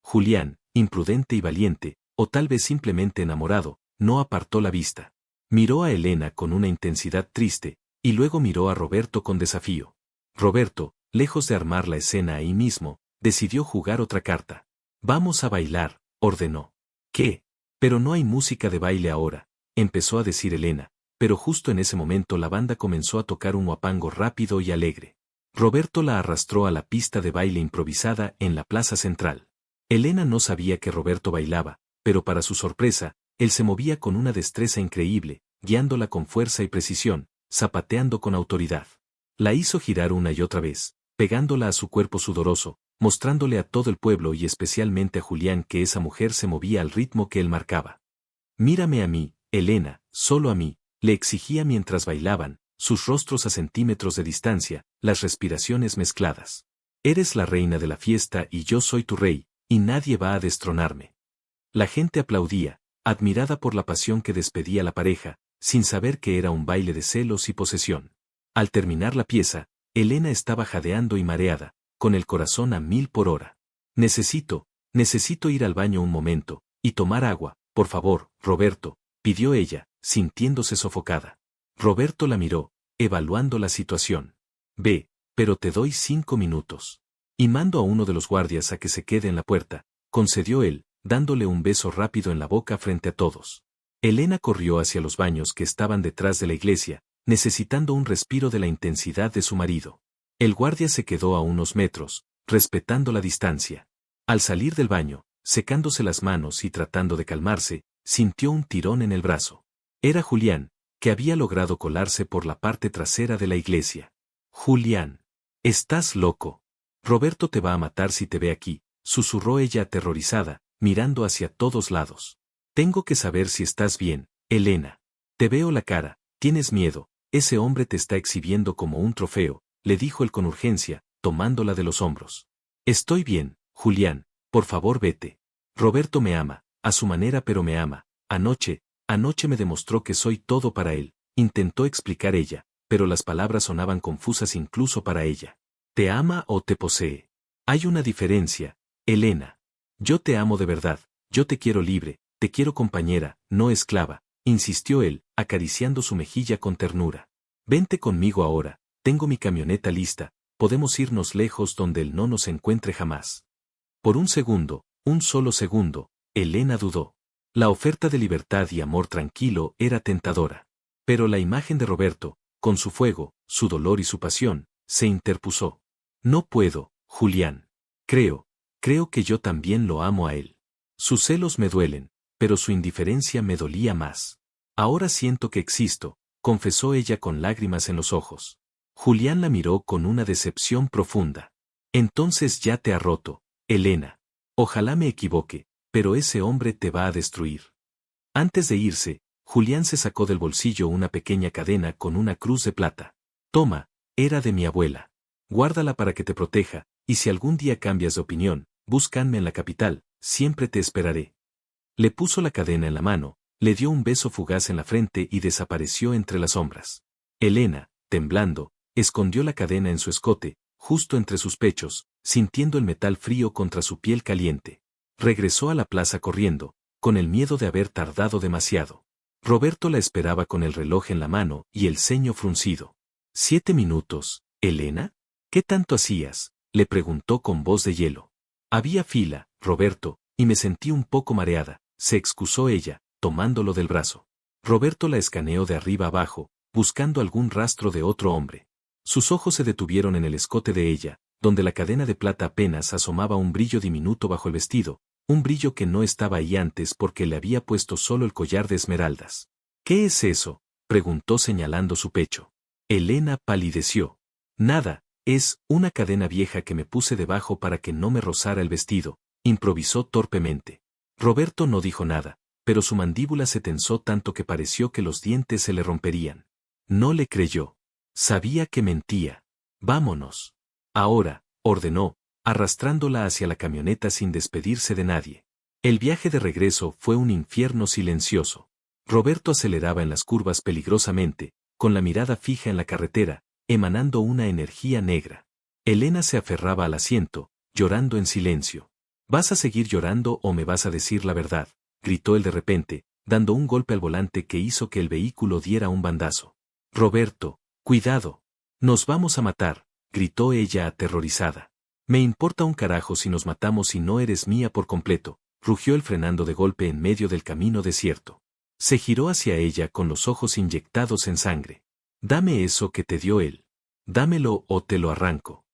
Julián, imprudente y valiente, o tal vez simplemente enamorado, no apartó la vista. Miró a Elena con una intensidad triste, y luego miró a Roberto con desafío. Roberto, lejos de armar la escena ahí mismo, decidió jugar otra carta. «Vamos a bailar», ordenó. «¿Qué? Pero no hay música de baile ahora», empezó a decir Elena, pero justo en ese momento la banda comenzó a tocar un huapango rápido y alegre. Roberto la arrastró a la pista de baile improvisada en la plaza central. Elena no sabía que Roberto bailaba, pero para su sorpresa, él se movía con una destreza increíble, guiándola con fuerza y precisión, zapateando con autoridad. La hizo girar una y otra vez, pegándola a su cuerpo sudoroso, mostrándole a todo el pueblo y especialmente a Julián que esa mujer se movía al ritmo que él marcaba. Mírame a mí, Elena, solo a mí, le exigía mientras bailaban, sus rostros a centímetros de distancia, las respiraciones mezcladas. Eres la reina de la fiesta y yo soy tu rey, y nadie va a destronarme. La gente aplaudía, admirada por la pasión que despedía la pareja, sin saber que era un baile de celos y posesión. Al terminar la pieza, Elena estaba jadeando y mareada, con el corazón a 1000 por hora. Necesito ir al baño un momento, y tomar agua, por favor, Roberto, pidió ella, sintiéndose sofocada. Roberto la miró, evaluando la situación. Ve, pero te doy 5 minutos. Y mando a uno de los guardias a que se quede en la puerta, concedió él, dándole un beso rápido en la boca frente a todos. Elena corrió hacia los baños que estaban detrás de la iglesia, necesitando un respiro de la intensidad de su marido. El guardia se quedó a unos metros, respetando la distancia. Al salir del baño, secándose las manos y tratando de calmarse, sintió un tirón en el brazo. Era Julián, que había logrado colarse por la parte trasera de la iglesia. Julián. Estás loco. Roberto te va a matar si te ve aquí, susurró ella aterrorizada, mirando hacia todos lados. Tengo que saber si estás bien, Elena. Te veo la cara, tienes miedo, ese hombre te está exhibiendo como un trofeo, le dijo él con urgencia, tomándola de los hombros. Estoy bien, Julián, por favor vete. Roberto me ama, a su manera pero me ama. Anoche me demostró que soy todo para él, intentó explicar ella, pero las palabras sonaban confusas incluso para ella. ¿Te ama o te posee? Hay una diferencia, Elena. Yo te amo de verdad, yo te quiero libre, te quiero compañera, no esclava, insistió él, acariciando su mejilla con ternura. Vente conmigo ahora, tengo mi camioneta lista, podemos irnos lejos donde él no nos encuentre jamás. Por un segundo, un solo segundo, Elena dudó. La oferta de libertad y amor tranquilo era tentadora. Pero la imagen de Roberto, con su fuego, su dolor y su pasión, se interpuso. No puedo, Julián. Creo que yo también lo amo a él. Sus celos me duelen, pero su indiferencia me dolía más. Ahora siento que existo, confesó ella con lágrimas en los ojos. Julián la miró con una decepción profunda. Entonces ya te ha roto, Elena. Ojalá me equivoque, pero ese hombre te va a destruir. Antes de irse, Julián se sacó del bolsillo una pequeña cadena con una cruz de plata. Toma, era de mi abuela. Guárdala para que te proteja, y si algún día cambias de opinión, búscame en la capital, siempre te esperaré. Le puso la cadena en la mano, le dio un beso fugaz en la frente y desapareció entre las sombras. Elena, temblando, escondió la cadena en su escote, justo entre sus pechos, sintiendo el metal frío contra su piel caliente. Regresó a la plaza corriendo, con el miedo de haber tardado demasiado. Roberto la esperaba con el reloj en la mano y el ceño fruncido. 7 minutos, Elena. ¿Qué tanto hacías? Le preguntó con voz de hielo. Había fila, Roberto, y me sentí un poco mareada, se excusó ella, tomándolo del brazo. Roberto la escaneó de arriba abajo, buscando algún rastro de otro hombre. Sus ojos se detuvieron en el escote de ella, donde la cadena de plata apenas asomaba un brillo diminuto bajo el vestido, un brillo que no estaba ahí antes porque le había puesto solo el collar de esmeraldas. ¿Qué es eso? Preguntó señalando su pecho. Elena palideció. Nada, es una cadena vieja que me puse debajo para que no me rozara el vestido, improvisó torpemente. Roberto no dijo nada, pero su mandíbula se tensó tanto que pareció que los dientes se le romperían. No le creyó. Sabía que mentía. Vámonos. Ahora, ordenó, arrastrándola hacia la camioneta sin despedirse de nadie. El viaje de regreso fue un infierno silencioso. Roberto aceleraba en las curvas peligrosamente, con la mirada fija en la carretera, emanando una energía negra. Elena se aferraba al asiento, llorando en silencio. ¿Vas a seguir llorando o me vas a decir la verdad?, gritó él de repente, dando un golpe al volante que hizo que el vehículo diera un bandazo. Roberto, cuidado. Nos vamos a matar, gritó ella aterrorizada. Me importa un carajo si nos matamos y no eres mía por completo, rugió él frenando de golpe en medio del camino desierto. Se giró hacia ella con los ojos inyectados en sangre. Dame eso que te dio él. Dámelo o te lo arranco.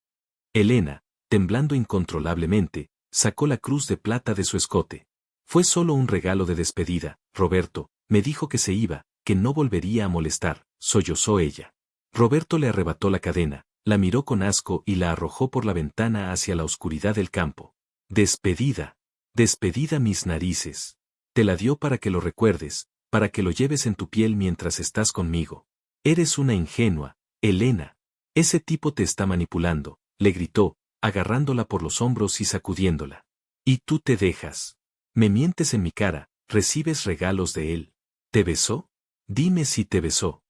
Elena, temblando incontrolablemente, sacó la cruz de plata de su escote. Fue solo un regalo de despedida, Roberto, me dijo que se iba, que no volvería a molestar, sollozó ella. Roberto le arrebató la cadena, la miró con asco y la arrojó por la ventana hacia la oscuridad del campo. Despedida. Despedida mis narices. Te la dio para que lo recuerdes, para que lo lleves en tu piel mientras estás conmigo. Eres una ingenua, Elena. Ese tipo te está manipulando, le gritó, agarrándola por los hombros y sacudiéndola. Y tú te dejas. Me mientes en mi cara, recibes regalos de él. ¿Te besó? Dime si te besó.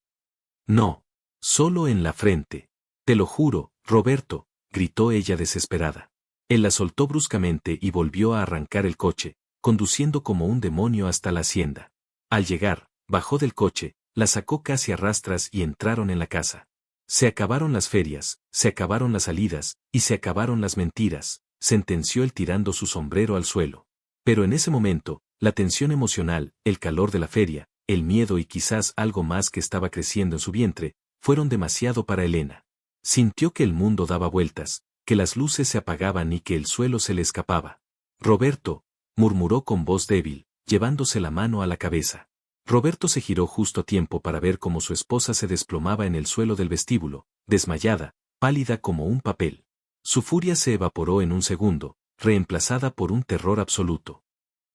No. Solo en la frente. Te lo juro, Roberto, gritó ella desesperada. Él la soltó bruscamente y volvió a arrancar el coche, conduciendo como un demonio hasta la hacienda. Al llegar, bajó del coche, la sacó casi a rastras y entraron en la casa. Se acabaron las ferias, se acabaron las salidas, y se acabaron las mentiras, sentenció él tirando su sombrero al suelo. Pero en ese momento, la tensión emocional, el calor de la feria, el miedo y quizás algo más que estaba creciendo en su vientre, fueron demasiado para Elena. Sintió que el mundo daba vueltas, que las luces se apagaban y que el suelo se le escapaba. Roberto, murmuró con voz débil, llevándose la mano a la cabeza. Roberto se giró justo a tiempo para ver cómo su esposa se desplomaba en el suelo del vestíbulo, desmayada, pálida como un papel. Su furia se evaporó en un segundo, reemplazada por un terror absoluto.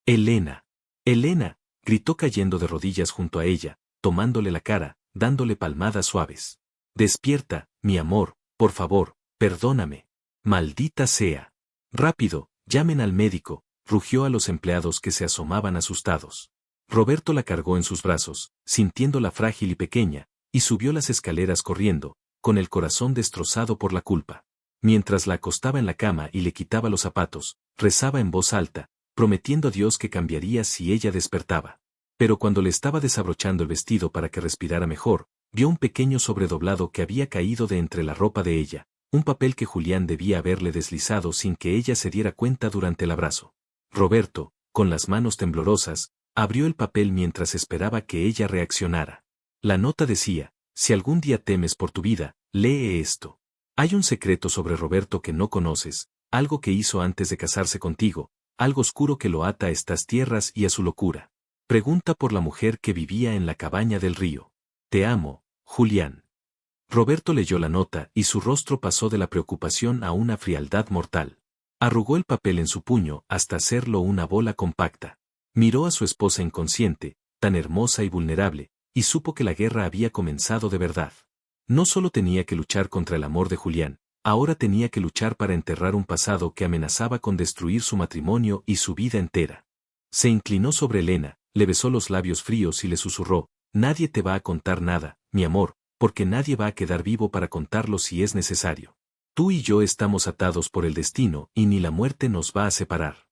Elena. Elena, gritó cayendo de rodillas junto a ella, tomándole la cara, dándole palmadas suaves. Despierta, mi amor, por favor, perdóname. Maldita sea. Rápido, llamen al médico, rugió a los empleados que se asomaban asustados. Roberto la cargó en sus brazos, sintiéndola frágil y pequeña, y subió las escaleras corriendo, con el corazón destrozado por la culpa. Mientras la acostaba en la cama y le quitaba los zapatos, rezaba en voz alta, prometiendo a Dios que cambiaría si ella despertaba. Pero cuando le estaba desabrochando el vestido para que respirara mejor, vio un pequeño sobredoblado que había caído de entre la ropa de ella, un papel que Julián debía haberle deslizado sin que ella se diera cuenta durante el abrazo. Roberto, con las manos temblorosas, abrió el papel mientras esperaba que ella reaccionara. La nota decía, si algún día temes por tu vida, lee esto. Hay un secreto sobre Roberto que no conoces, algo que hizo antes de casarse contigo, algo oscuro que lo ata a estas tierras y a su locura. Pregunta por la mujer que vivía en la cabaña del río. Te amo, Julián. Roberto leyó la nota y su rostro pasó de la preocupación a una frialdad mortal. Arrugó el papel en su puño hasta hacerlo una bola compacta. Miró a su esposa inconsciente, tan hermosa y vulnerable, y supo que la guerra había comenzado de verdad. No solo tenía que luchar contra el amor de Julián, ahora tenía que luchar para enterrar un pasado que amenazaba con destruir su matrimonio y su vida entera. Se inclinó sobre Elena, le besó los labios fríos y le susurró, nadie te va a contar nada, mi amor, porque nadie va a quedar vivo para contarlo si es necesario. Tú y yo estamos atados por el destino y ni la muerte nos va a separar.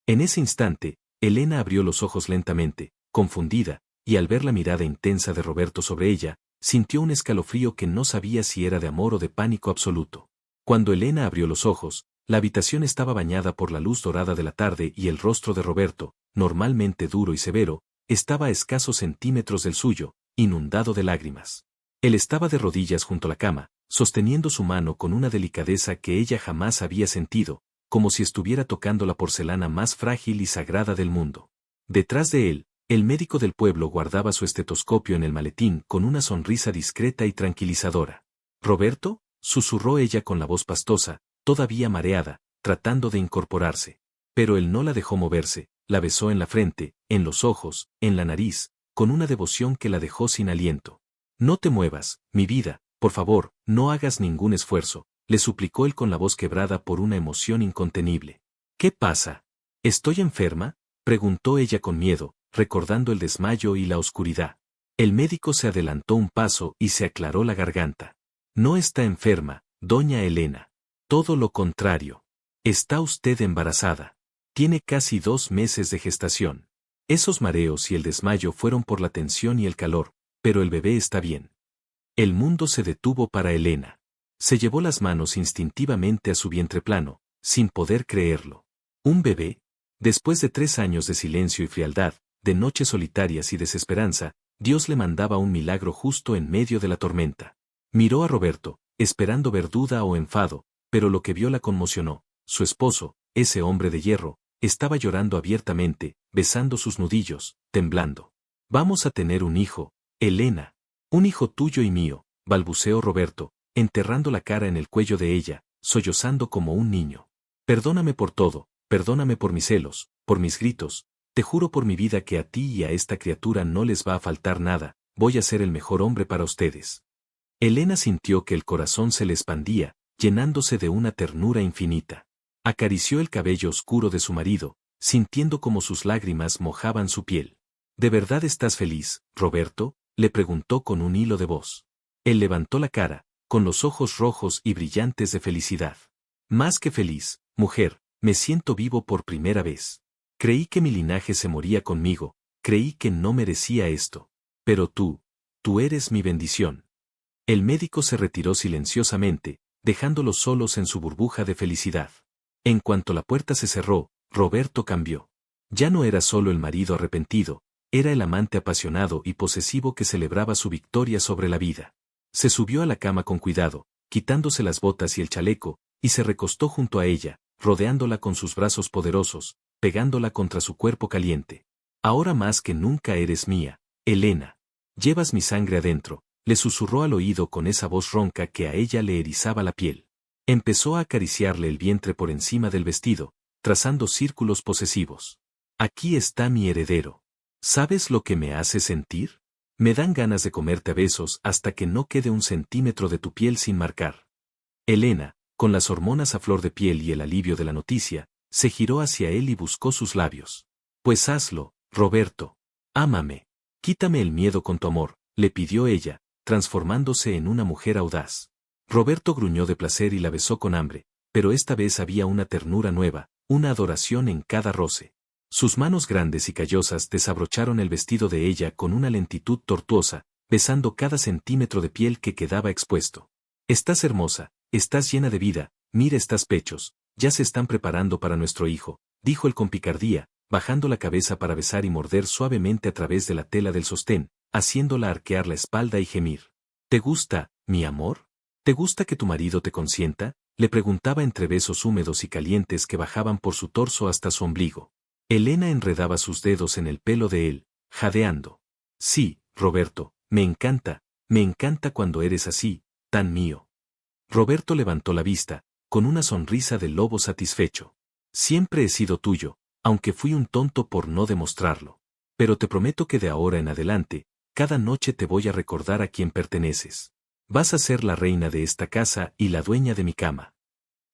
En ese instante, Elena abrió los ojos lentamente, confundida, y al ver la mirada intensa de Roberto sobre ella, sintió un escalofrío que no sabía si era de amor o de pánico absoluto. Cuando Elena abrió los ojos, la habitación estaba bañada por la luz dorada de la tarde y el rostro de Roberto, normalmente duro y severo, estaba a escasos centímetros del suyo, inundado de lágrimas. Él estaba de rodillas junto a la cama, sosteniendo su mano con una delicadeza que ella jamás había sentido, como si estuviera tocando la porcelana más frágil y sagrada del mundo. Detrás de él, el médico del pueblo guardaba su estetoscopio en el maletín con una sonrisa discreta y tranquilizadora. «¿Roberto?», susurró ella con la voz pastosa, todavía mareada, tratando de incorporarse. Pero él no la dejó moverse, la besó en la frente, en los ojos, en la nariz, con una devoción que la dejó sin aliento. «No te muevas, mi vida, por favor, no hagas ningún esfuerzo», le suplicó él con la voz quebrada por una emoción incontenible. «¿Qué pasa? ¿Estoy enferma?», preguntó ella con miedo, recordando el desmayo y la oscuridad. El médico se adelantó un paso y se aclaró la garganta. «No está enferma, doña Elena. Todo lo contrario. Está usted embarazada. Tiene casi 2 meses de gestación. Esos mareos y el desmayo fueron por la tensión y el calor, pero el bebé está bien». El mundo se detuvo para Elena. Se llevó las manos instintivamente a su vientre plano, sin poder creerlo. ¿Un bebé? Después de 3 años de silencio y frialdad, de noches solitarias y desesperanza, Dios le mandaba un milagro justo en medio de la tormenta. Miró a Roberto, esperando ver duda o enfado, pero lo que vio la conmocionó. Su esposo, ese hombre de hierro, estaba llorando abiertamente, besando sus nudillos, temblando. Vamos a tener un hijo, Elena. Un hijo tuyo y mío, balbuceó Roberto, enterrando la cara en el cuello de ella, sollozando como un niño. Perdóname por todo, perdóname por mis celos, por mis gritos, te juro por mi vida que a ti y a esta criatura no les va a faltar nada, voy a ser el mejor hombre para ustedes. Elena sintió que el corazón se le expandía, llenándose de una ternura infinita. Acarició el cabello oscuro de su marido, sintiendo como sus lágrimas mojaban su piel. ¿De verdad estás feliz, Roberto?, le preguntó con un hilo de voz. Él levantó la cara, con los ojos rojos y brillantes de felicidad. Más que feliz, mujer, me siento vivo por primera vez. Creí que mi linaje se moría conmigo, creí que no merecía esto. Pero tú eres mi bendición. El médico se retiró silenciosamente, dejándolos solos en su burbuja de felicidad. En cuanto la puerta se cerró, Roberto cambió. Ya no era solo el marido arrepentido, era el amante apasionado y posesivo que celebraba su victoria sobre la vida. Se subió a la cama con cuidado, quitándose las botas y el chaleco, y se recostó junto a ella, rodeándola con sus brazos poderosos, pegándola contra su cuerpo caliente. Ahora más que nunca eres mía, Elena. Llevas mi sangre adentro, le susurró al oído con esa voz ronca que a ella le erizaba la piel. Empezó a acariciarle el vientre por encima del vestido, trazando círculos posesivos. Aquí está mi heredero. ¿Sabes lo que me hace sentir? Me dan ganas de comerte a besos hasta que no quede un centímetro de tu piel sin marcar. Elena, con las hormonas a flor de piel y el alivio de la noticia, se giró hacia él y buscó sus labios. Pues hazlo, Roberto. Ámame. Quítame el miedo con tu amor, le pidió ella, transformándose en una mujer audaz. Roberto gruñó de placer y la besó con hambre, pero esta vez había una ternura nueva, una adoración en cada roce. Sus manos grandes y callosas desabrocharon el vestido de ella con una lentitud tortuosa, besando cada centímetro de piel que quedaba expuesto. Estás hermosa, estás llena de vida, mira estos pechos, ya se están preparando para nuestro hijo, dijo él con picardía, bajando la cabeza para besar y morder suavemente a través de la tela del sostén, haciéndola arquear la espalda y gemir. ¿Te gusta, mi amor? ¿Te gusta que tu marido te consienta?, le preguntaba entre besos húmedos y calientes que bajaban por su torso hasta su ombligo. Elena enredaba sus dedos en el pelo de él, jadeando. Sí, Roberto, me encanta cuando eres así, tan mío. Roberto levantó la vista, con una sonrisa de lobo satisfecho. Siempre he sido tuyo, aunque fui un tonto por no demostrarlo. Pero te prometo que de ahora en adelante, cada noche te voy a recordar a quién perteneces. Vas a ser la reina de esta casa y la dueña de mi cama.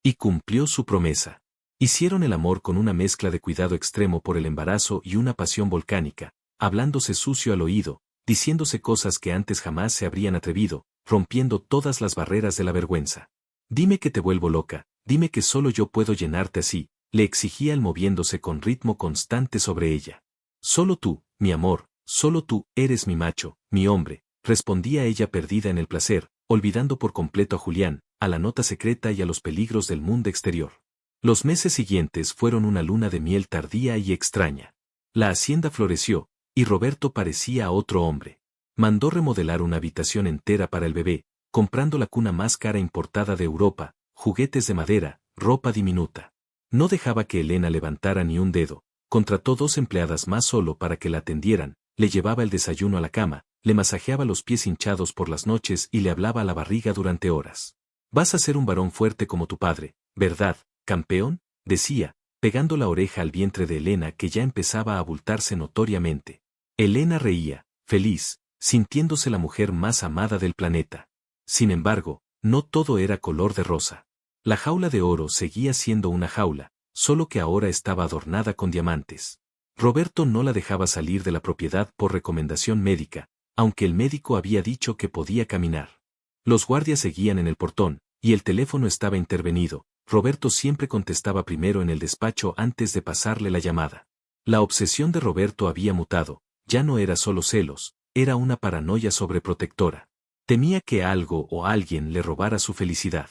Y cumplió su promesa. Hicieron el amor con una mezcla de cuidado extremo por el embarazo y una pasión volcánica, hablándose sucio al oído, diciéndose cosas que antes jamás se habrían atrevido, rompiendo todas las barreras de la vergüenza. Dime que te vuelvo loca, dime que solo yo puedo llenarte así, le exigía él moviéndose con ritmo constante sobre ella. Solo tú, mi amor, solo tú eres mi macho, mi hombre, respondía ella perdida en el placer, olvidando por completo a Julián, a la nota secreta y a los peligros del mundo exterior. Los meses siguientes fueron una luna de miel tardía y extraña. La hacienda floreció, y Roberto parecía otro hombre. Mandó remodelar una habitación entera para el bebé, comprando la cuna más cara importada de Europa, juguetes de madera, ropa diminuta. No dejaba que Elena levantara ni un dedo, contrató 2 empleadas más solo para que la atendieran, le llevaba el desayuno a la cama, le masajeaba los pies hinchados por las noches y le hablaba a la barriga durante horas. Vas a ser un varón fuerte como tu padre, ¿verdad, campeón?, decía, pegando la oreja al vientre de Elena que ya empezaba a abultarse notoriamente. Elena reía, feliz, sintiéndose la mujer más amada del planeta. Sin embargo, no todo era color de rosa. La jaula de oro seguía siendo una jaula, solo que ahora estaba adornada con diamantes. Roberto no la dejaba salir de la propiedad por recomendación médica, aunque el médico había dicho que podía caminar. Los guardias seguían en el portón, y el teléfono estaba intervenido. Roberto siempre contestaba primero en el despacho antes de pasarle la llamada. La obsesión de Roberto había mutado, ya no era solo celos, era una paranoia sobreprotectora. Temía que algo o alguien le robara su felicidad.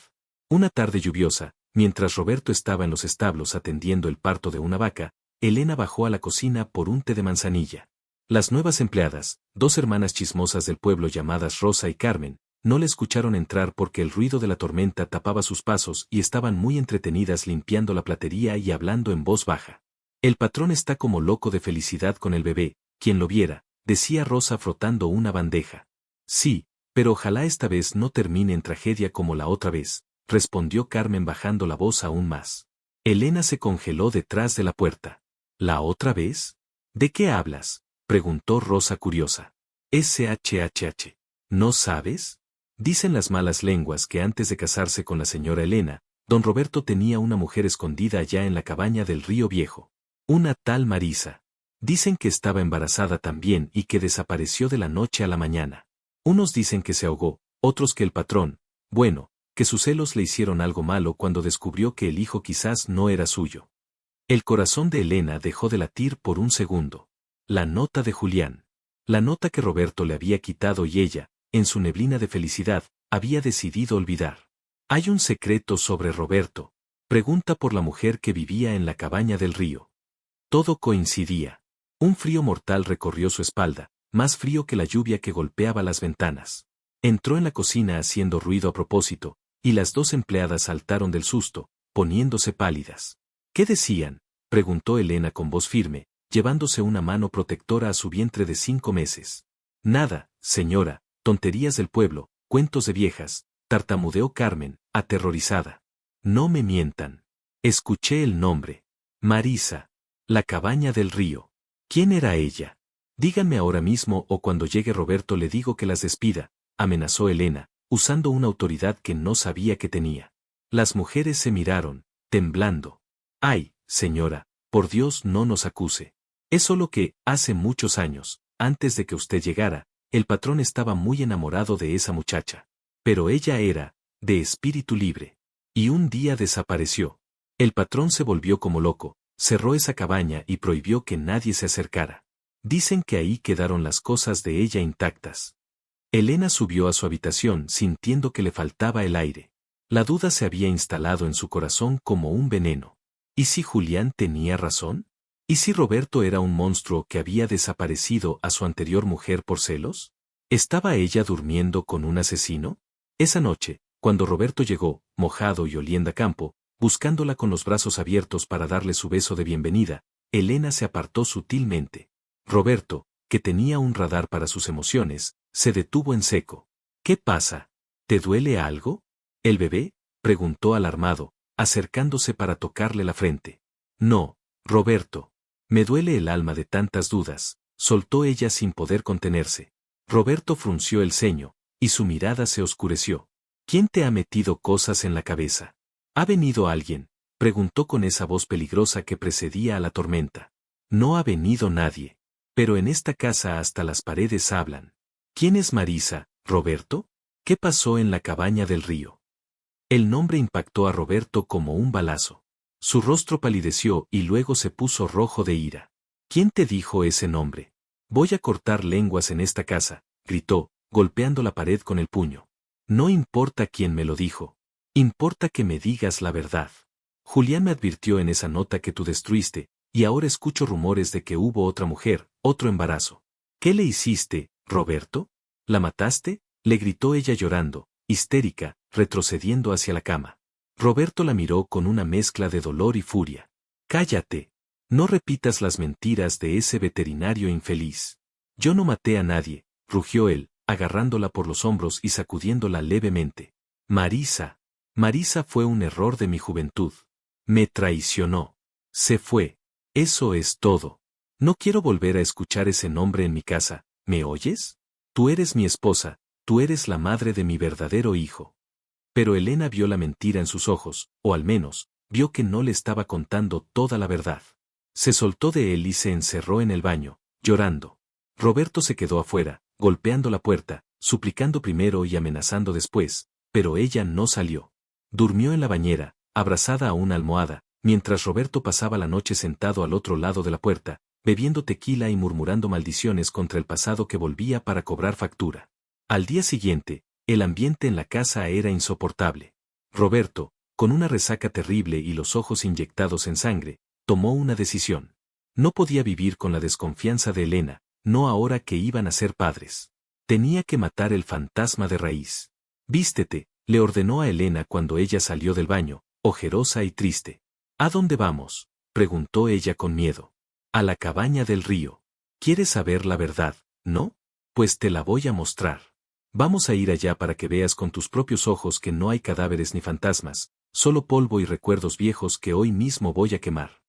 Una tarde lluviosa, mientras Roberto estaba en los establos atendiendo el parto de una vaca, Elena bajó a la cocina por un té de manzanilla. Las nuevas empleadas, 2 hermanas chismosas del pueblo llamadas Rosa y Carmen, no le escucharon entrar porque el ruido de la tormenta tapaba sus pasos y estaban muy entretenidas limpiando la platería y hablando en voz baja. El patrón está como loco de felicidad con el bebé, quien lo viera, decía Rosa frotando una bandeja. Sí, pero ojalá esta vez no termine en tragedia como la otra vez, respondió Carmen bajando la voz aún más. Elena se congeló detrás de la puerta. ¿La otra vez? ¿De qué hablas?, preguntó Rosa curiosa. SHHH. ¿No sabes? Dicen las malas lenguas que antes de casarse con la señora Elena, don Roberto tenía una mujer escondida allá en la cabaña del Río Viejo. Una tal Marisa. Dicen que estaba embarazada también y que desapareció de la noche a la mañana. Unos dicen que se ahogó, otros que el patrón, bueno, que sus celos le hicieron algo malo cuando descubrió que el hijo quizás no era suyo. El corazón de Elena dejó de latir por un segundo. La nota de Julián. La nota que Roberto le había quitado y ella, en su neblina de felicidad, había decidido olvidar. ¿Hay un secreto sobre Roberto?, pregunta por la mujer que vivía en la cabaña del río. Todo coincidía. Un frío mortal recorrió su espalda, más frío que la lluvia que golpeaba las ventanas. Entró en la cocina haciendo ruido a propósito, y las dos empleadas saltaron del susto, poniéndose pálidas. ¿Qué decían?, preguntó Elena con voz firme, llevándose una mano protectora a su vientre de 5 meses. Nada, señora, tonterías del pueblo, cuentos de viejas, tartamudeó Carmen, aterrorizada. No me mientan. Escuché el nombre. Marisa. La cabaña del río. ¿Quién era ella? Díganme ahora mismo o cuando llegue Roberto le digo que las despida, amenazó Elena, usando una autoridad que no sabía que tenía. Las mujeres se miraron, temblando. Ay, señora, por Dios no nos acuse. Es solo que, hace muchos años, antes de que usted llegara, el patrón estaba muy enamorado de esa muchacha. Pero ella era, de espíritu libre. Y un día desapareció. El patrón se volvió como loco, cerró esa cabaña y prohibió que nadie se acercara. Dicen que ahí quedaron las cosas de ella intactas. Elena subió a su habitación sintiendo que le faltaba el aire. La duda se había instalado en su corazón como un veneno. ¿Y si Julián tenía razón? ¿Y si Roberto era un monstruo que había desaparecido a su anterior mujer por celos? ¿Estaba ella durmiendo con un asesino? Esa noche, cuando Roberto llegó, mojado y oliendo a campo, buscándola con los brazos abiertos para darle su beso de bienvenida, Elena se apartó sutilmente. Roberto, que tenía un radar para sus emociones, se detuvo en seco. ¿Qué pasa? ¿Te duele algo? ¿El bebé?, preguntó alarmado, acercándose para tocarle la frente. No, Roberto. Me duele el alma de tantas dudas, soltó ella sin poder contenerse. Roberto frunció el ceño, y su mirada se oscureció. ¿Quién te ha metido cosas en la cabeza? ¿Ha venido alguien?, preguntó con esa voz peligrosa que precedía a la tormenta. No ha venido nadie. Pero en esta casa hasta las paredes hablan. ¿Quién es Marisa, Roberto? ¿Qué pasó en la cabaña del río? El nombre impactó a Roberto como un balazo. Su rostro palideció y luego se puso rojo de ira. ¿Quién te dijo ese nombre? Voy a cortar lenguas en esta casa, gritó, golpeando la pared con el puño. No importa quién me lo dijo. Importa que me digas la verdad. Julián me advirtió en esa nota que tú destruiste, y ahora escucho rumores de que hubo otra mujer, otro embarazo. ¿Qué le hiciste, Roberto? ¿La mataste?, le gritó ella llorando, histérica, retrocediendo hacia la cama. Roberto la miró con una mezcla de dolor y furia. Cállate. No repitas las mentiras de ese veterinario infeliz. Yo no maté a nadie, rugió él, agarrándola por los hombros y sacudiéndola levemente. Marisa. Marisa fue un error de mi juventud. Me traicionó. Se fue. Eso es todo. No quiero volver a escuchar ese nombre en mi casa, ¿me oyes? Tú eres mi esposa, tú eres la madre de mi verdadero hijo. Pero Elena vio la mentira en sus ojos, o al menos, vio que no le estaba contando toda la verdad. Se soltó de él y se encerró en el baño, llorando. Roberto se quedó afuera, golpeando la puerta, suplicando primero y amenazando después, pero ella no salió. Durmió en la bañera, abrazada a una almohada, mientras Roberto pasaba la noche sentado al otro lado de la puerta, bebiendo tequila y murmurando maldiciones contra el pasado que volvía para cobrar factura. Al día siguiente, el ambiente en la casa era insoportable. Roberto, con una resaca terrible y los ojos inyectados en sangre, tomó una decisión. No podía vivir con la desconfianza de Elena, no ahora que iban a ser padres. Tenía que matar el fantasma de raíz. Vístete, le ordenó a Elena cuando ella salió del baño, ojerosa y triste. ¿A dónde vamos?, preguntó ella con miedo. A la cabaña del río. ¿Quieres saber la verdad, no? Pues te la voy a mostrar. Vamos a ir allá para que veas con tus propios ojos que no hay cadáveres ni fantasmas, solo polvo y recuerdos viejos que hoy mismo voy a quemar.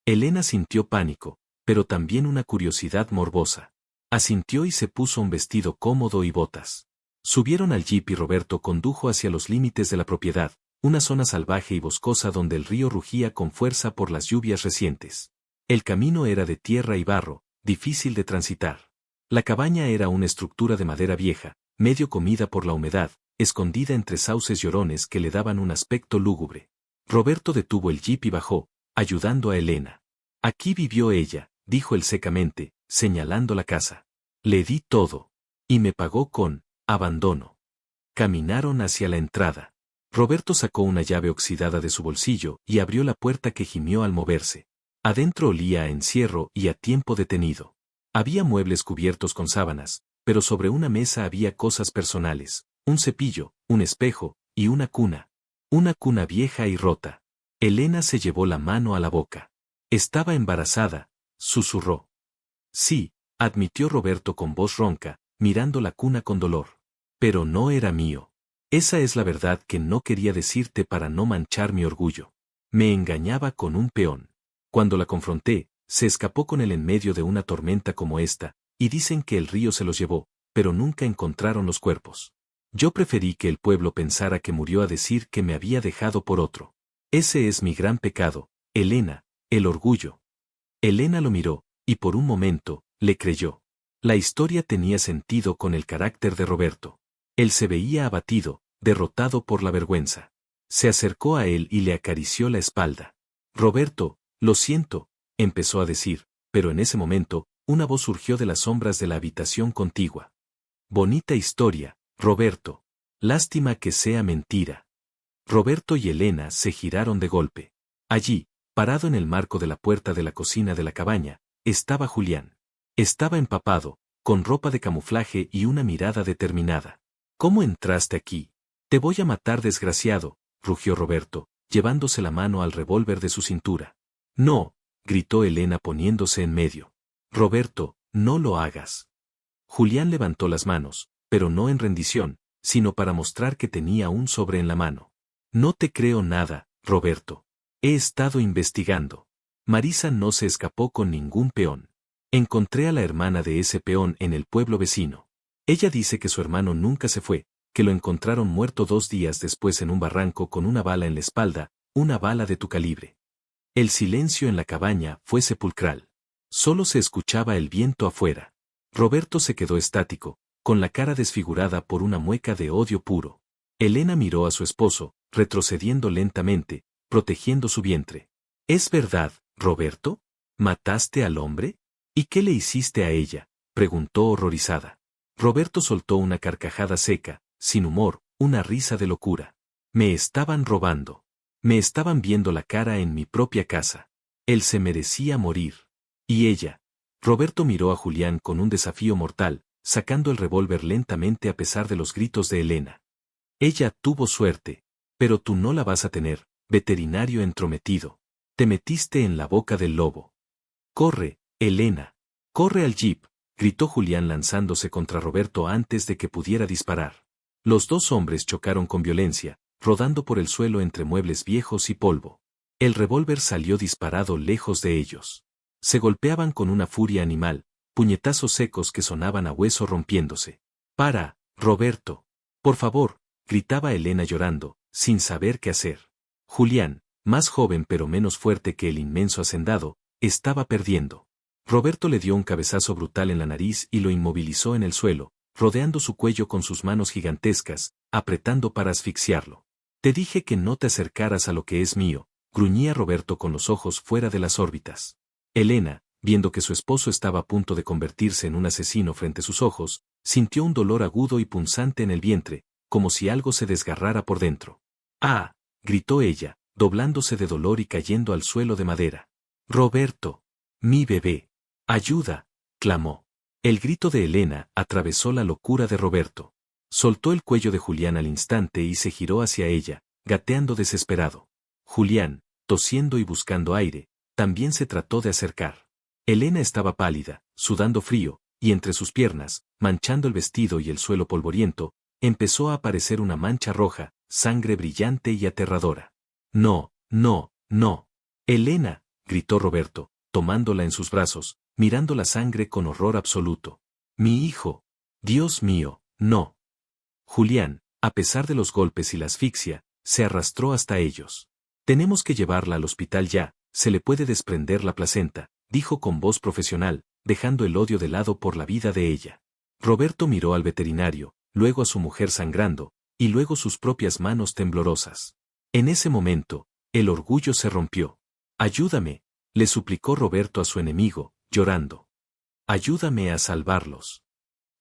Elena sintió pánico, pero también una curiosidad morbosa. Asintió y se puso un vestido cómodo y botas. Subieron al jeep y Roberto condujo hacia los límites de la propiedad, una zona salvaje y boscosa donde el río rugía con fuerza por las lluvias recientes. El camino era de tierra y barro, difícil de transitar. La cabaña era una estructura de madera vieja, medio comida por la humedad, escondida entre sauces llorones que le daban un aspecto lúgubre. Roberto detuvo el jeep y bajó, ayudando a Elena. Aquí vivió ella, dijo él secamente, señalando la casa. Le di todo. Y me pagó con abandono. Caminaron hacia la entrada. Roberto sacó una llave oxidada de su bolsillo y abrió la puerta que gimió al moverse. Adentro olía a encierro y a tiempo detenido. Había muebles cubiertos con sábanas, pero sobre una mesa había cosas personales, un cepillo, un espejo, y una cuna. Una cuna vieja y rota. Elena se llevó la mano a la boca. Estaba embarazada, susurró. Sí, admitió Roberto con voz ronca, mirando la cuna con dolor. Pero no era mío. Esa es la verdad que no quería decirte para no manchar mi orgullo. Me engañaba con un peón. Cuando la confronté, se escapó con él en medio de una tormenta como esta, y dicen que el río se los llevó, pero nunca encontraron los cuerpos. Yo preferí que el pueblo pensara que murió a decir que me había dejado por otro. Ese es mi gran pecado, Elena, el orgullo. Elena lo miró, y por un momento, le creyó. La historia tenía sentido con el carácter de Roberto. Él se veía abatido, derrotado por la vergüenza. Se acercó a él y le acarició la espalda. Roberto, lo siento, empezó a decir, pero en ese momento, una voz surgió de las sombras de la habitación contigua. Bonita historia, Roberto. Lástima que sea mentira. Roberto y Elena se giraron de golpe. Allí, parado en el marco de la puerta de la cocina de la cabaña, estaba Julián. Estaba empapado, con ropa de camuflaje y una mirada determinada. ¿Cómo entraste aquí? Te voy a matar, desgraciado, rugió Roberto, llevándose la mano al revólver de su cintura. No, gritó Elena poniéndose en medio. Roberto, no lo hagas. Julián levantó las manos, pero no en rendición, sino para mostrar que tenía un sobre en la mano. No te creo nada, Roberto. He estado investigando. Marisa no se escapó con ningún peón. Encontré a la hermana de ese peón en el pueblo vecino. Ella dice que su hermano nunca se fue, que lo encontraron muerto 2 días después en un barranco con una bala en la espalda, una bala de tu calibre. El silencio en la cabaña fue sepulcral. Solo se escuchaba el viento afuera. Roberto se quedó estático, con la cara desfigurada por una mueca de odio puro. Elena miró a su esposo, retrocediendo lentamente, protegiendo su vientre. ¿Es verdad, Roberto? ¿Mataste al hombre? ¿Y qué le hiciste a ella?, preguntó horrorizada. Roberto soltó una carcajada seca, sin humor, una risa de locura. Me estaban robando. Me estaban viendo la cara en mi propia casa. Él se merecía morir. ¿Y ella? Roberto miró a Julián con un desafío mortal, sacando el revólver lentamente a pesar de los gritos de Elena. Ella tuvo suerte, pero tú no la vas a tener, veterinario entrometido. Te metiste en la boca del lobo. Corre, Elena. Corre al jeep, gritó Julián lanzándose contra Roberto antes de que pudiera disparar. Los 2 hombres chocaron con violencia, rodando por el suelo entre muebles viejos y polvo. El revólver salió disparado lejos de ellos. Se golpeaban con una furia animal, puñetazos secos que sonaban a hueso rompiéndose. «Para, Roberto. Por favor», gritaba Elena llorando, sin saber qué hacer. Julián, más joven pero menos fuerte que el inmenso hacendado, estaba perdiendo. Roberto le dio un cabezazo brutal en la nariz y lo inmovilizó en el suelo, rodeando su cuello con sus manos gigantescas, apretando para asfixiarlo. Te dije que no te acercaras a lo que es mío, gruñía Roberto con los ojos fuera de las órbitas. Elena, viendo que su esposo estaba a punto de convertirse en un asesino frente a sus ojos, sintió un dolor agudo y punzante en el vientre, como si algo se desgarrara por dentro. ¡Ah!, gritó ella, doblándose de dolor y cayendo al suelo de madera. Roberto. Mi bebé. Ayuda, clamó. El grito de Elena atravesó la locura de Roberto. Soltó el cuello de Julián al instante y se giró hacia ella, gateando desesperado. Julián, tosiendo y buscando aire, también se trató de acercar. Elena estaba pálida, sudando frío, y entre sus piernas, manchando el vestido y el suelo polvoriento, empezó a aparecer una mancha roja, sangre brillante y aterradora. No, no, no. Elena, gritó Roberto, tomándola en sus brazos, mirando la sangre con horror absoluto. Mi hijo. Dios mío, no. Julián, a pesar de los golpes y la asfixia, se arrastró hasta ellos. Tenemos que llevarla al hospital ya, se le puede desprender la placenta, dijo con voz profesional, dejando el odio de lado por la vida de ella. Roberto miró al veterinario, luego a su mujer sangrando, y luego sus propias manos temblorosas. En ese momento, el orgullo se rompió. Ayúdame, le suplicó Roberto a su enemigo, llorando. Ayúdame a salvarlos.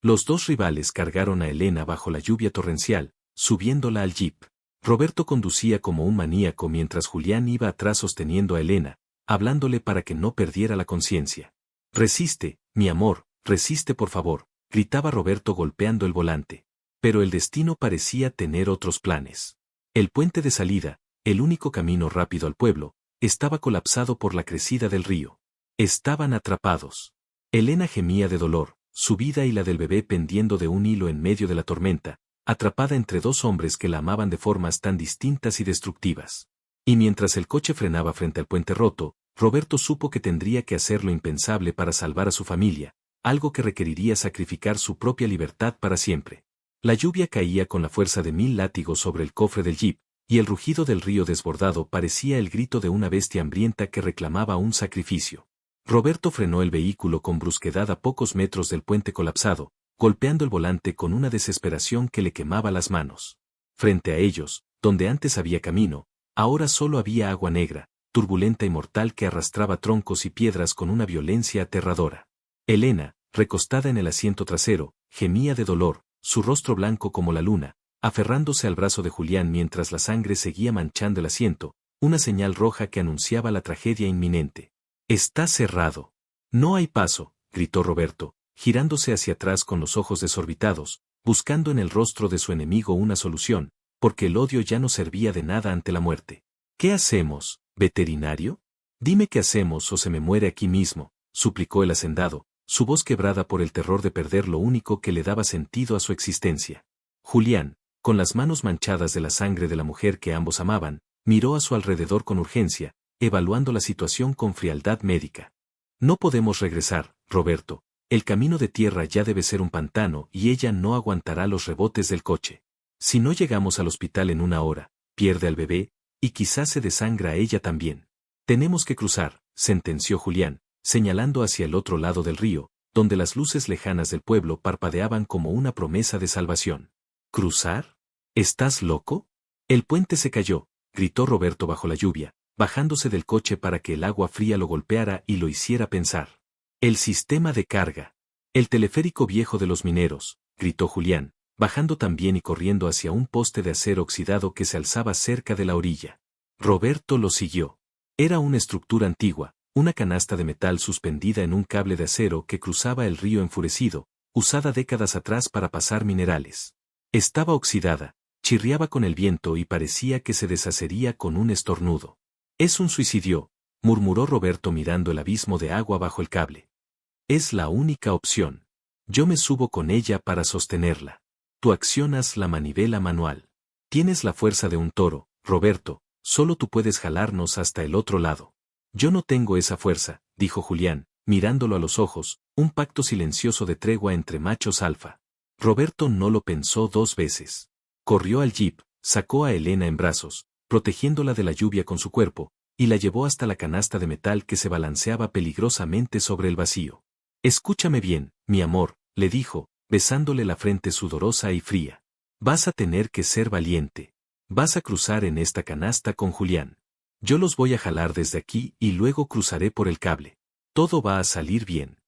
Los dos rivales cargaron a Elena bajo la lluvia torrencial, subiéndola al jeep. Roberto conducía como un maníaco mientras Julián iba atrás sosteniendo a Elena, hablándole para que no perdiera la conciencia. Resiste, mi amor, resiste por favor, gritaba Roberto golpeando el volante. Pero el destino parecía tener otros planes. El puente de salida, el único camino rápido al pueblo, estaba colapsado por la crecida del río. Estaban atrapados. Elena gemía de dolor, su vida y la del bebé pendiendo de un hilo en medio de la tormenta, atrapada entre dos hombres que la amaban de formas tan distintas y destructivas. Y mientras el coche frenaba frente al puente roto, Roberto supo que tendría que hacer lo impensable para salvar a su familia, algo que requeriría sacrificar su propia libertad para siempre. La lluvia caía con la fuerza de 1000 látigos sobre el cofre del jeep, y el rugido del río desbordado parecía el grito de una bestia hambrienta que reclamaba un sacrificio. Roberto frenó el vehículo con brusquedad a pocos metros del puente colapsado, golpeando el volante con una desesperación que le quemaba las manos. Frente a ellos, donde antes había camino, ahora solo había agua negra, turbulenta y mortal que arrastraba troncos y piedras con una violencia aterradora. Elena, recostada en el asiento trasero, gemía de dolor, su rostro blanco como la luna, aferrándose al brazo de Julián mientras la sangre seguía manchando el asiento, una señal roja que anunciaba la tragedia inminente. Está cerrado. No hay paso, gritó Roberto, girándose hacia atrás con los ojos desorbitados, buscando en el rostro de su enemigo una solución, porque el odio ya no servía de nada ante la muerte. ¿Qué hacemos, veterinario? Dime qué hacemos o se me muere aquí mismo, suplicó el hacendado, su voz quebrada por el terror de perder lo único que le daba sentido a su existencia. Julián, con las manos manchadas de la sangre de la mujer que ambos amaban, miró a su alrededor con urgencia, evaluando la situación con frialdad médica. No podemos regresar, Roberto, el camino de tierra ya debe ser un pantano y ella no aguantará los rebotes del coche. Si no llegamos al hospital en 1 hora, pierde al bebé, y quizás se desangra a ella también. Tenemos que cruzar, sentenció Julián, señalando hacia el otro lado del río, donde las luces lejanas del pueblo parpadeaban como una promesa de salvación. ¿Cruzar? ¿Estás loco? El puente se cayó, gritó Roberto bajo la lluvia, bajándose del coche para que el agua fría lo golpeara y lo hiciera pensar. El sistema de carga. El teleférico viejo de los mineros, gritó Julián, bajando también y corriendo hacia un poste de acero oxidado que se alzaba cerca de la orilla. Roberto lo siguió. Era una estructura antigua, una canasta de metal suspendida en un cable de acero que cruzaba el río enfurecido, usada décadas atrás para pasar minerales. Estaba oxidada, chirriaba con el viento y parecía que se deshacería con un estornudo. Es un suicidio, murmuró Roberto mirando el abismo de agua bajo el cable. Es la única opción. Yo me subo con ella para sostenerla. Tú accionas la manivela manual. Tienes la fuerza de un toro, Roberto, solo tú puedes jalarnos hasta el otro lado. Yo no tengo esa fuerza, dijo Julián, mirándolo a los ojos, un pacto silencioso de tregua entre machos alfa. Roberto no lo pensó 2 veces. Corrió al jeep, sacó a Elena en brazos, protegiéndola de la lluvia con su cuerpo, y la llevó hasta la canasta de metal que se balanceaba peligrosamente sobre el vacío. Escúchame bien, mi amor, le dijo, besándole la frente sudorosa y fría. Vas a tener que ser valiente. Vas a cruzar en esta canasta con Julián. Yo los voy a jalar desde aquí y luego cruzaré por el cable. Todo va a salir bien.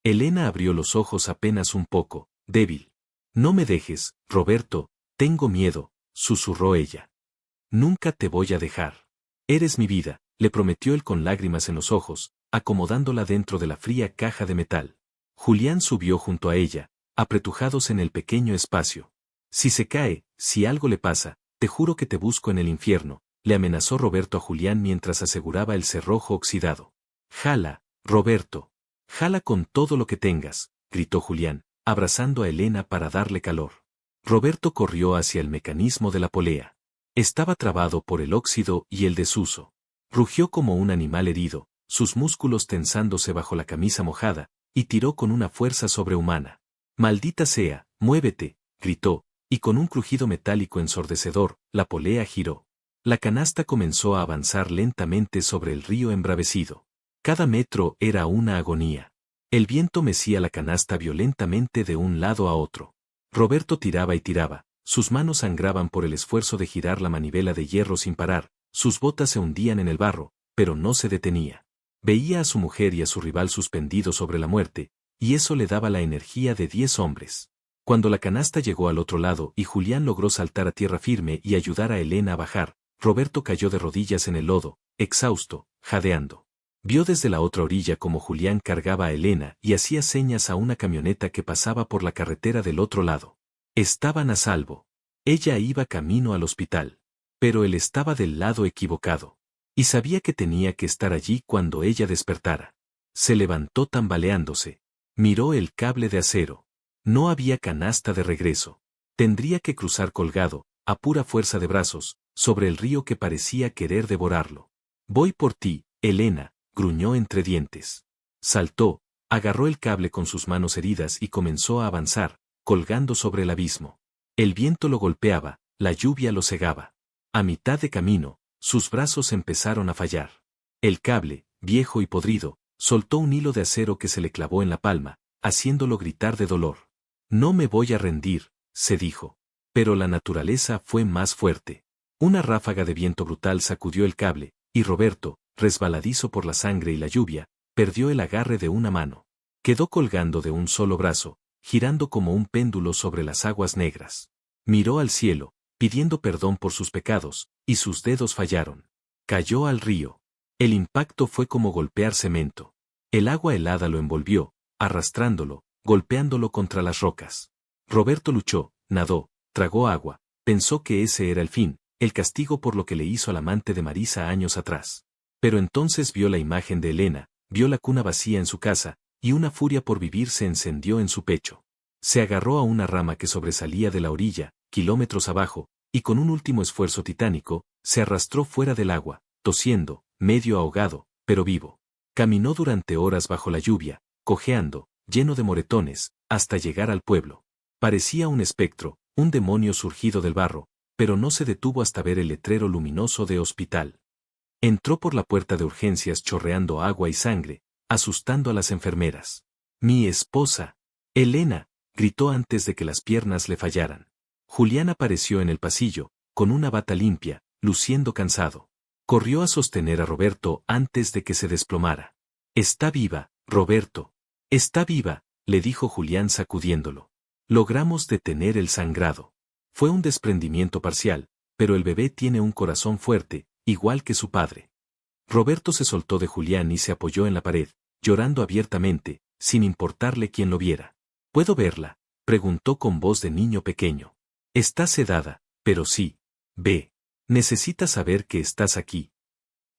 Elena abrió los ojos apenas un poco, débil. No me dejes, Roberto, tengo miedo, susurró ella. Nunca te voy a dejar. Eres mi vida, le prometió él con lágrimas en los ojos, acomodándola dentro de la fría caja de metal. Julián subió junto a ella, apretujados en el pequeño espacio. Si se cae, si algo le pasa, te juro que te busco en el infierno, le amenazó Roberto a Julián mientras aseguraba el cerrojo oxidado. Jala, Roberto. Jala con todo lo que tengas, gritó Julián, abrazando a Elena para darle calor. Roberto corrió hacia el mecanismo de la polea. Estaba trabado por el óxido y el desuso. Rugió como un animal herido, sus músculos tensándose bajo la camisa mojada, y tiró con una fuerza sobrehumana. «Maldita sea, muévete», gritó, y con un crujido metálico ensordecedor, la polea giró. La canasta comenzó a avanzar lentamente sobre el río embravecido. Cada metro era una agonía. El viento mecía la canasta violentamente de un lado a otro. Roberto tiraba y tiraba, sus manos sangraban por el esfuerzo de girar la manivela de hierro sin parar, sus botas se hundían en el barro, pero no se detenía. Veía a su mujer y a su rival suspendidos sobre la muerte, y eso le daba la energía de 10 hombres. Cuando la canasta llegó al otro lado y Julián logró saltar a tierra firme y ayudar a Elena a bajar, Roberto cayó de rodillas en el lodo, exhausto, jadeando. Vio desde la otra orilla como Julián cargaba a Elena y hacía señas a una camioneta que pasaba por la carretera del otro lado. Estaban a salvo. Ella iba camino al hospital. Pero él estaba del lado equivocado. Y sabía que tenía que estar allí cuando ella despertara. Se levantó tambaleándose. Miró el cable de acero. No había canasta de regreso. Tendría que cruzar colgado, a pura fuerza de brazos, sobre el río que parecía querer devorarlo. «Voy por ti, Elena», gruñó entre dientes. Saltó, agarró el cable con sus manos heridas y comenzó a avanzar, colgando sobre el abismo. El viento lo golpeaba, la lluvia lo cegaba. A mitad de camino, sus brazos empezaron a fallar. El cable, viejo y podrido, soltó un hilo de acero que se le clavó en la palma, haciéndolo gritar de dolor. «No me voy a rendir», se dijo. Pero la naturaleza fue más fuerte. Una ráfaga de viento brutal sacudió el cable, y Roberto, resbaladizo por la sangre y la lluvia, perdió el agarre de una mano. Quedó colgando de un solo brazo, girando como un péndulo sobre las aguas negras. Miró al cielo, pidiendo perdón por sus pecados, y sus dedos fallaron. Cayó al río. El impacto fue como golpear cemento. El agua helada lo envolvió, arrastrándolo, golpeándolo contra las rocas. Roberto luchó, nadó, tragó agua, pensó que ese era el fin, el castigo por lo que le hizo al amante de Marisa años atrás. Pero entonces vio la imagen de Elena, vio la cuna vacía en su casa, y una furia por vivir se encendió en su pecho. Se agarró a una rama que sobresalía de la orilla, kilómetros abajo, y con un último esfuerzo titánico, se arrastró fuera del agua, tosiendo, medio ahogado, pero vivo. Caminó durante horas bajo la lluvia, cojeando, lleno de moretones, hasta llegar al pueblo. Parecía un espectro, un demonio surgido del barro, pero no se detuvo hasta ver el letrero luminoso de hospital. Entró por la puerta de urgencias chorreando agua y sangre, asustando a las enfermeras. «Mi esposa, Elena», gritó antes de que las piernas le fallaran. Julián apareció en el pasillo, con una bata limpia, luciendo cansado. Corrió a sostener a Roberto antes de que se desplomara. «Está viva, Roberto. Está viva», le dijo Julián sacudiéndolo. «Logramos detener el sangrado. Fue un desprendimiento parcial, pero el bebé tiene un corazón fuerte, igual que su padre». Roberto se soltó de Julián y se apoyó en la pared, llorando abiertamente, sin importarle quién lo viera. «¿Puedo verla?», preguntó con voz de niño pequeño. «Está sedada, pero sí. Ve. Necesita saber que estás aquí».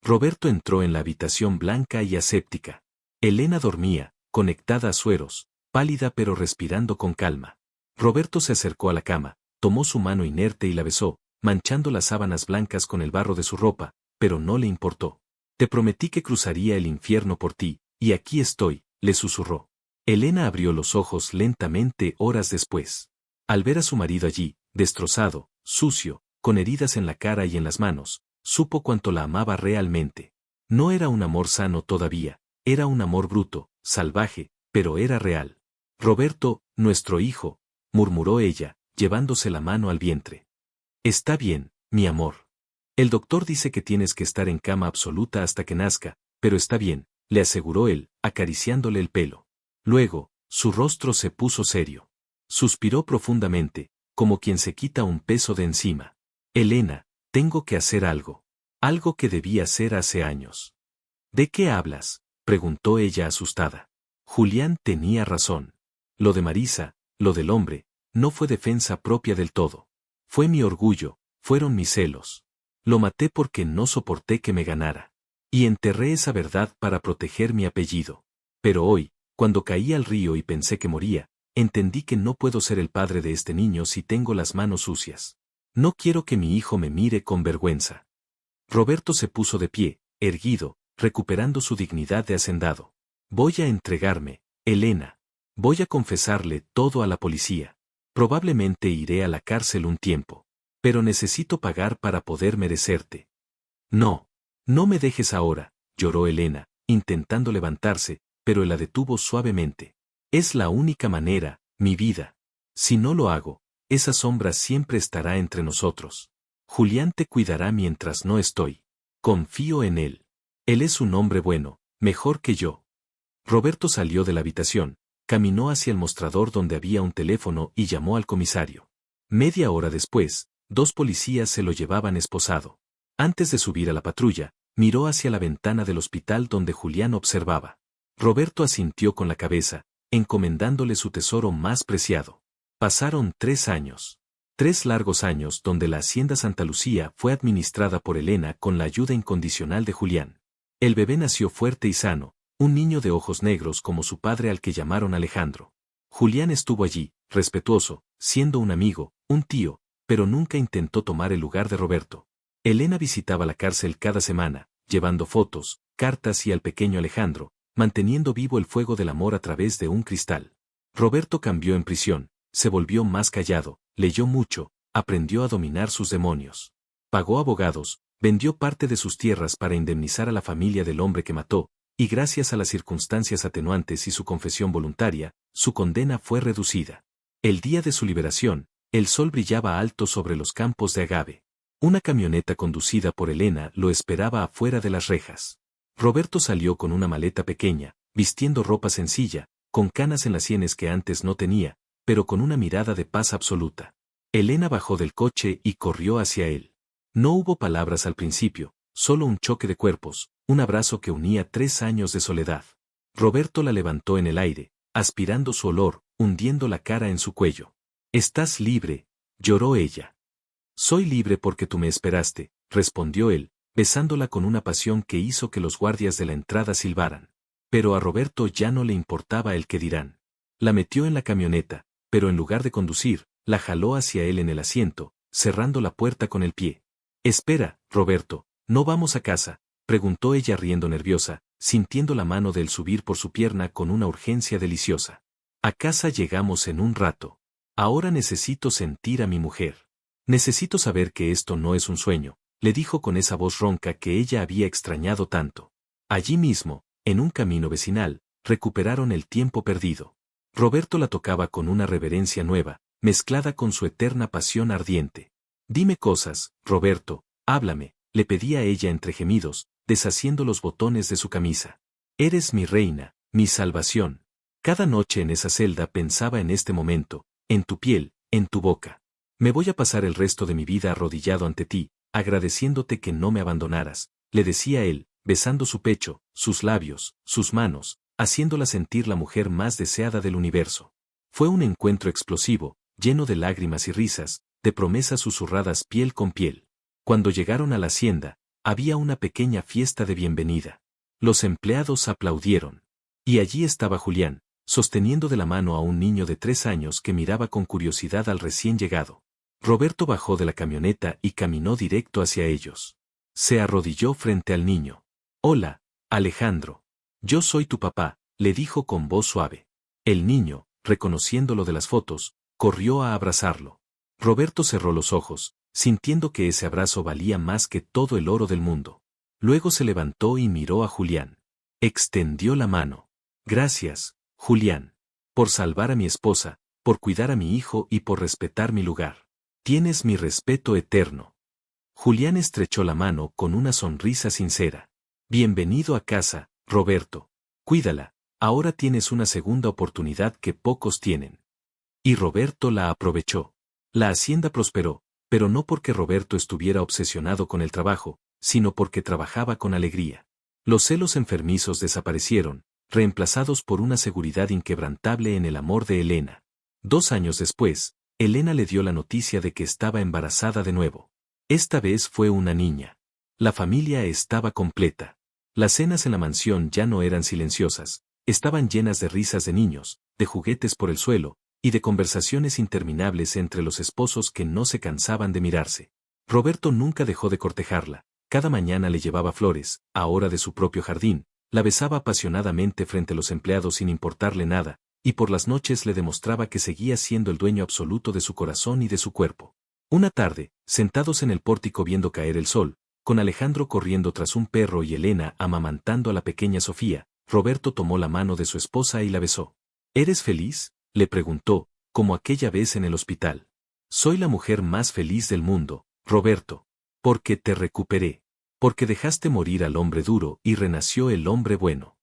Roberto entró en la habitación blanca y aséptica. Elena dormía, conectada a sueros, pálida pero respirando con calma. Roberto se acercó a la cama, tomó su mano inerte y la besó, manchando las sábanas blancas con el barro de su ropa, pero no le importó. «Te prometí que cruzaría el infierno por ti, y aquí estoy», le susurró. Elena abrió los ojos lentamente horas después. Al ver a su marido allí, destrozado, sucio, con heridas en la cara y en las manos, supo cuánto la amaba realmente. No era un amor sano todavía, era un amor bruto, salvaje, pero era real. «Roberto, nuestro hijo», murmuró ella, llevándose la mano al vientre. «Está bien, mi amor. El doctor dice que tienes que estar en cama absoluta hasta que nazca, pero está bien», le aseguró él, acariciándole el pelo. Luego, su rostro se puso serio. Suspiró profundamente, como quien se quita un peso de encima. «Elena, tengo que hacer algo. Algo que debí hacer hace años». «¿De qué hablas?», preguntó ella asustada. Julián tenía razón. Lo de Marisa, lo del hombre, No fue defensa propia del todo. Fue mi orgullo, fueron mis celos. Lo maté porque no soporté que me ganara. Y enterré esa verdad para proteger mi apellido. Pero hoy, cuando caí al río y pensé que moría, entendí que no puedo ser el padre de este niño si tengo las manos sucias. No quiero que mi hijo me mire con vergüenza. Roberto se puso de pie, erguido, recuperando su dignidad de hacendado. Voy a entregarme, Elena. Voy a confesarle todo a la policía. Probablemente iré a la cárcel un tiempo. Pero necesito pagar para poder merecerte. No. No me dejes ahora, lloró Elena, intentando levantarse, pero él la detuvo suavemente. Es la única manera, mi vida. Si no lo hago, esa sombra siempre estará entre nosotros. Julián te cuidará mientras no estoy. Confío en él. Él es un hombre bueno, mejor que yo. Roberto salió de la habitación, caminó hacia el mostrador donde había un teléfono y llamó al comisario. Media hora después, 2 policías se lo llevaban esposado. Antes de subir a la patrulla, miró hacia la ventana del hospital donde Julián observaba. Roberto asintió con la cabeza, encomendándole su tesoro más preciado. Pasaron 3 años. 3 largos años donde la Hacienda Santa Lucía fue administrada por Elena con la ayuda incondicional de Julián. El bebé nació fuerte y sano, un niño de ojos negros como su padre al que llamaron Alejandro. Julián estuvo allí, respetuoso, siendo un amigo, un tío, pero nunca intentó tomar el lugar de Roberto. Elena visitaba la cárcel cada semana, llevando fotos, cartas y al pequeño Alejandro, manteniendo vivo el fuego del amor a través de un cristal. Roberto cambió en prisión, se volvió más callado, leyó mucho, aprendió a dominar sus demonios. Pagó abogados, vendió parte de sus tierras para indemnizar a la familia del hombre que mató, y gracias a las circunstancias atenuantes y su confesión voluntaria, su condena fue reducida. El día de su liberación, el sol brillaba alto sobre los campos de agave. Una camioneta conducida por Elena lo esperaba afuera de las rejas. Roberto salió con una maleta pequeña, vistiendo ropa sencilla, con canas en las sienes que antes no tenía, pero con una mirada de paz absoluta. Elena bajó del coche y corrió hacia él. No hubo palabras al principio, solo un choque de cuerpos, un abrazo que unía 3 años de soledad. Roberto la levantó en el aire, aspirando su olor, hundiendo la cara en su cuello. «Estás libre», lloró ella. «Soy libre porque tú me esperaste», respondió él, besándola con una pasión que hizo que los guardias de la entrada silbaran. Pero a Roberto ya no le importaba el que dirán. La metió en la camioneta, pero en lugar de conducir, la jaló hacia él en el asiento, cerrando la puerta con el pie. «Espera, Roberto, ¿no vamos a casa?», preguntó ella riendo nerviosa, sintiendo la mano de él subir por su pierna con una urgencia deliciosa. «A casa llegamos en un rato. Ahora necesito sentir a mi mujer. Necesito saber que esto no es un sueño», le dijo con esa voz ronca que ella había extrañado tanto. Allí mismo, en un camino vecinal, recuperaron el tiempo perdido. Roberto la tocaba con una reverencia nueva, mezclada con su eterna pasión ardiente. «Dime cosas, Roberto, háblame», le pedía ella entre gemidos, deshaciendo los botones de su camisa. «Eres mi reina, mi salvación». Cada noche en esa celda pensaba en este momento, en tu piel, en tu boca. «Me voy a pasar el resto de mi vida arrodillado ante ti, agradeciéndote que no me abandonaras», le decía él, besando su pecho, sus labios, sus manos, haciéndola sentir la mujer más deseada del universo. Fue un encuentro explosivo, lleno de lágrimas y risas, de promesas susurradas piel con piel. Cuando llegaron a la hacienda, había una pequeña fiesta de bienvenida. Los empleados aplaudieron. Y allí estaba Julián, sosteniendo de la mano a un niño de 3 años que miraba con curiosidad al recién llegado. Roberto bajó de la camioneta y caminó directo hacia ellos. Se arrodilló frente al niño. «Hola, Alejandro. Yo soy tu papá», le dijo con voz suave. El niño, reconociéndolo de las fotos, corrió a abrazarlo. Roberto cerró los ojos, sintiendo que ese abrazo valía más que todo el oro del mundo. Luego se levantó y miró a Julián. Extendió la mano. «Gracias, Julián. Por salvar a mi esposa, por cuidar a mi hijo y por respetar mi lugar. Tienes mi respeto eterno». Julián estrechó la mano con una sonrisa sincera. «Bienvenido a casa, Roberto. Cuídala, ahora tienes una segunda oportunidad que pocos tienen». Y Roberto la aprovechó. La hacienda prosperó, pero no porque Roberto estuviera obsesionado con el trabajo, sino porque trabajaba con alegría. Los celos enfermizos desaparecieron, reemplazados por una seguridad inquebrantable en el amor de Elena. 2 años después, Elena le dio la noticia de que estaba embarazada de nuevo. Esta vez fue una niña. La familia estaba completa. Las cenas en la mansión ya no eran silenciosas, estaban llenas de risas de niños, de juguetes por el suelo, y de conversaciones interminables entre los esposos que no se cansaban de mirarse. Roberto nunca dejó de cortejarla, cada mañana le llevaba flores, ahora de su propio jardín, la besaba apasionadamente frente a los empleados sin importarle nada, y por las noches le demostraba que seguía siendo el dueño absoluto de su corazón y de su cuerpo. Una tarde, sentados en el pórtico viendo caer el sol, con Alejandro corriendo tras un perro y Elena amamantando a la pequeña Sofía, Roberto tomó la mano de su esposa y la besó. ¿Eres feliz?, le preguntó, como aquella vez en el hospital. Soy la mujer más feliz del mundo, Roberto. Porque te recuperé. Porque dejaste morir al hombre duro y renació el hombre bueno.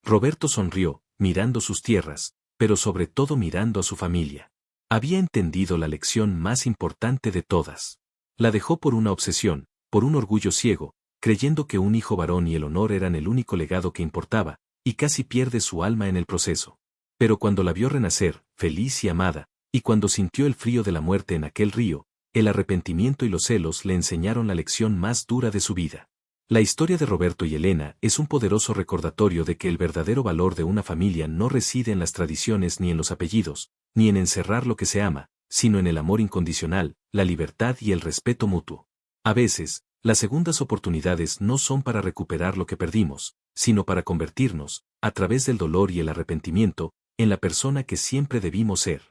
Roberto sonrió, mirando sus tierras, pero sobre todo mirando a su familia. Había entendido la lección más importante de todas. La dejó por una obsesión, por un orgullo ciego, creyendo que un hijo varón y el honor eran el único legado que importaba, y casi pierde su alma en el proceso. Pero cuando la vio renacer, feliz y amada, y cuando sintió el frío de la muerte en aquel río, el arrepentimiento y los celos le enseñaron la lección más dura de su vida. La historia de Roberto y Elena es un poderoso recordatorio de que el verdadero valor de una familia no reside en las tradiciones ni en los apellidos, ni en encerrar lo que se ama, sino en el amor incondicional, la libertad y el respeto mutuo. A veces, las segundas oportunidades no son para recuperar lo que perdimos, sino para convertirnos, a través del dolor y el arrepentimiento, en la persona que siempre debimos ser.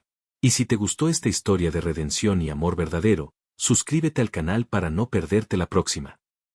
Y si te gustó esta historia de redención y amor verdadero, suscríbete al canal para no perderte la próxima.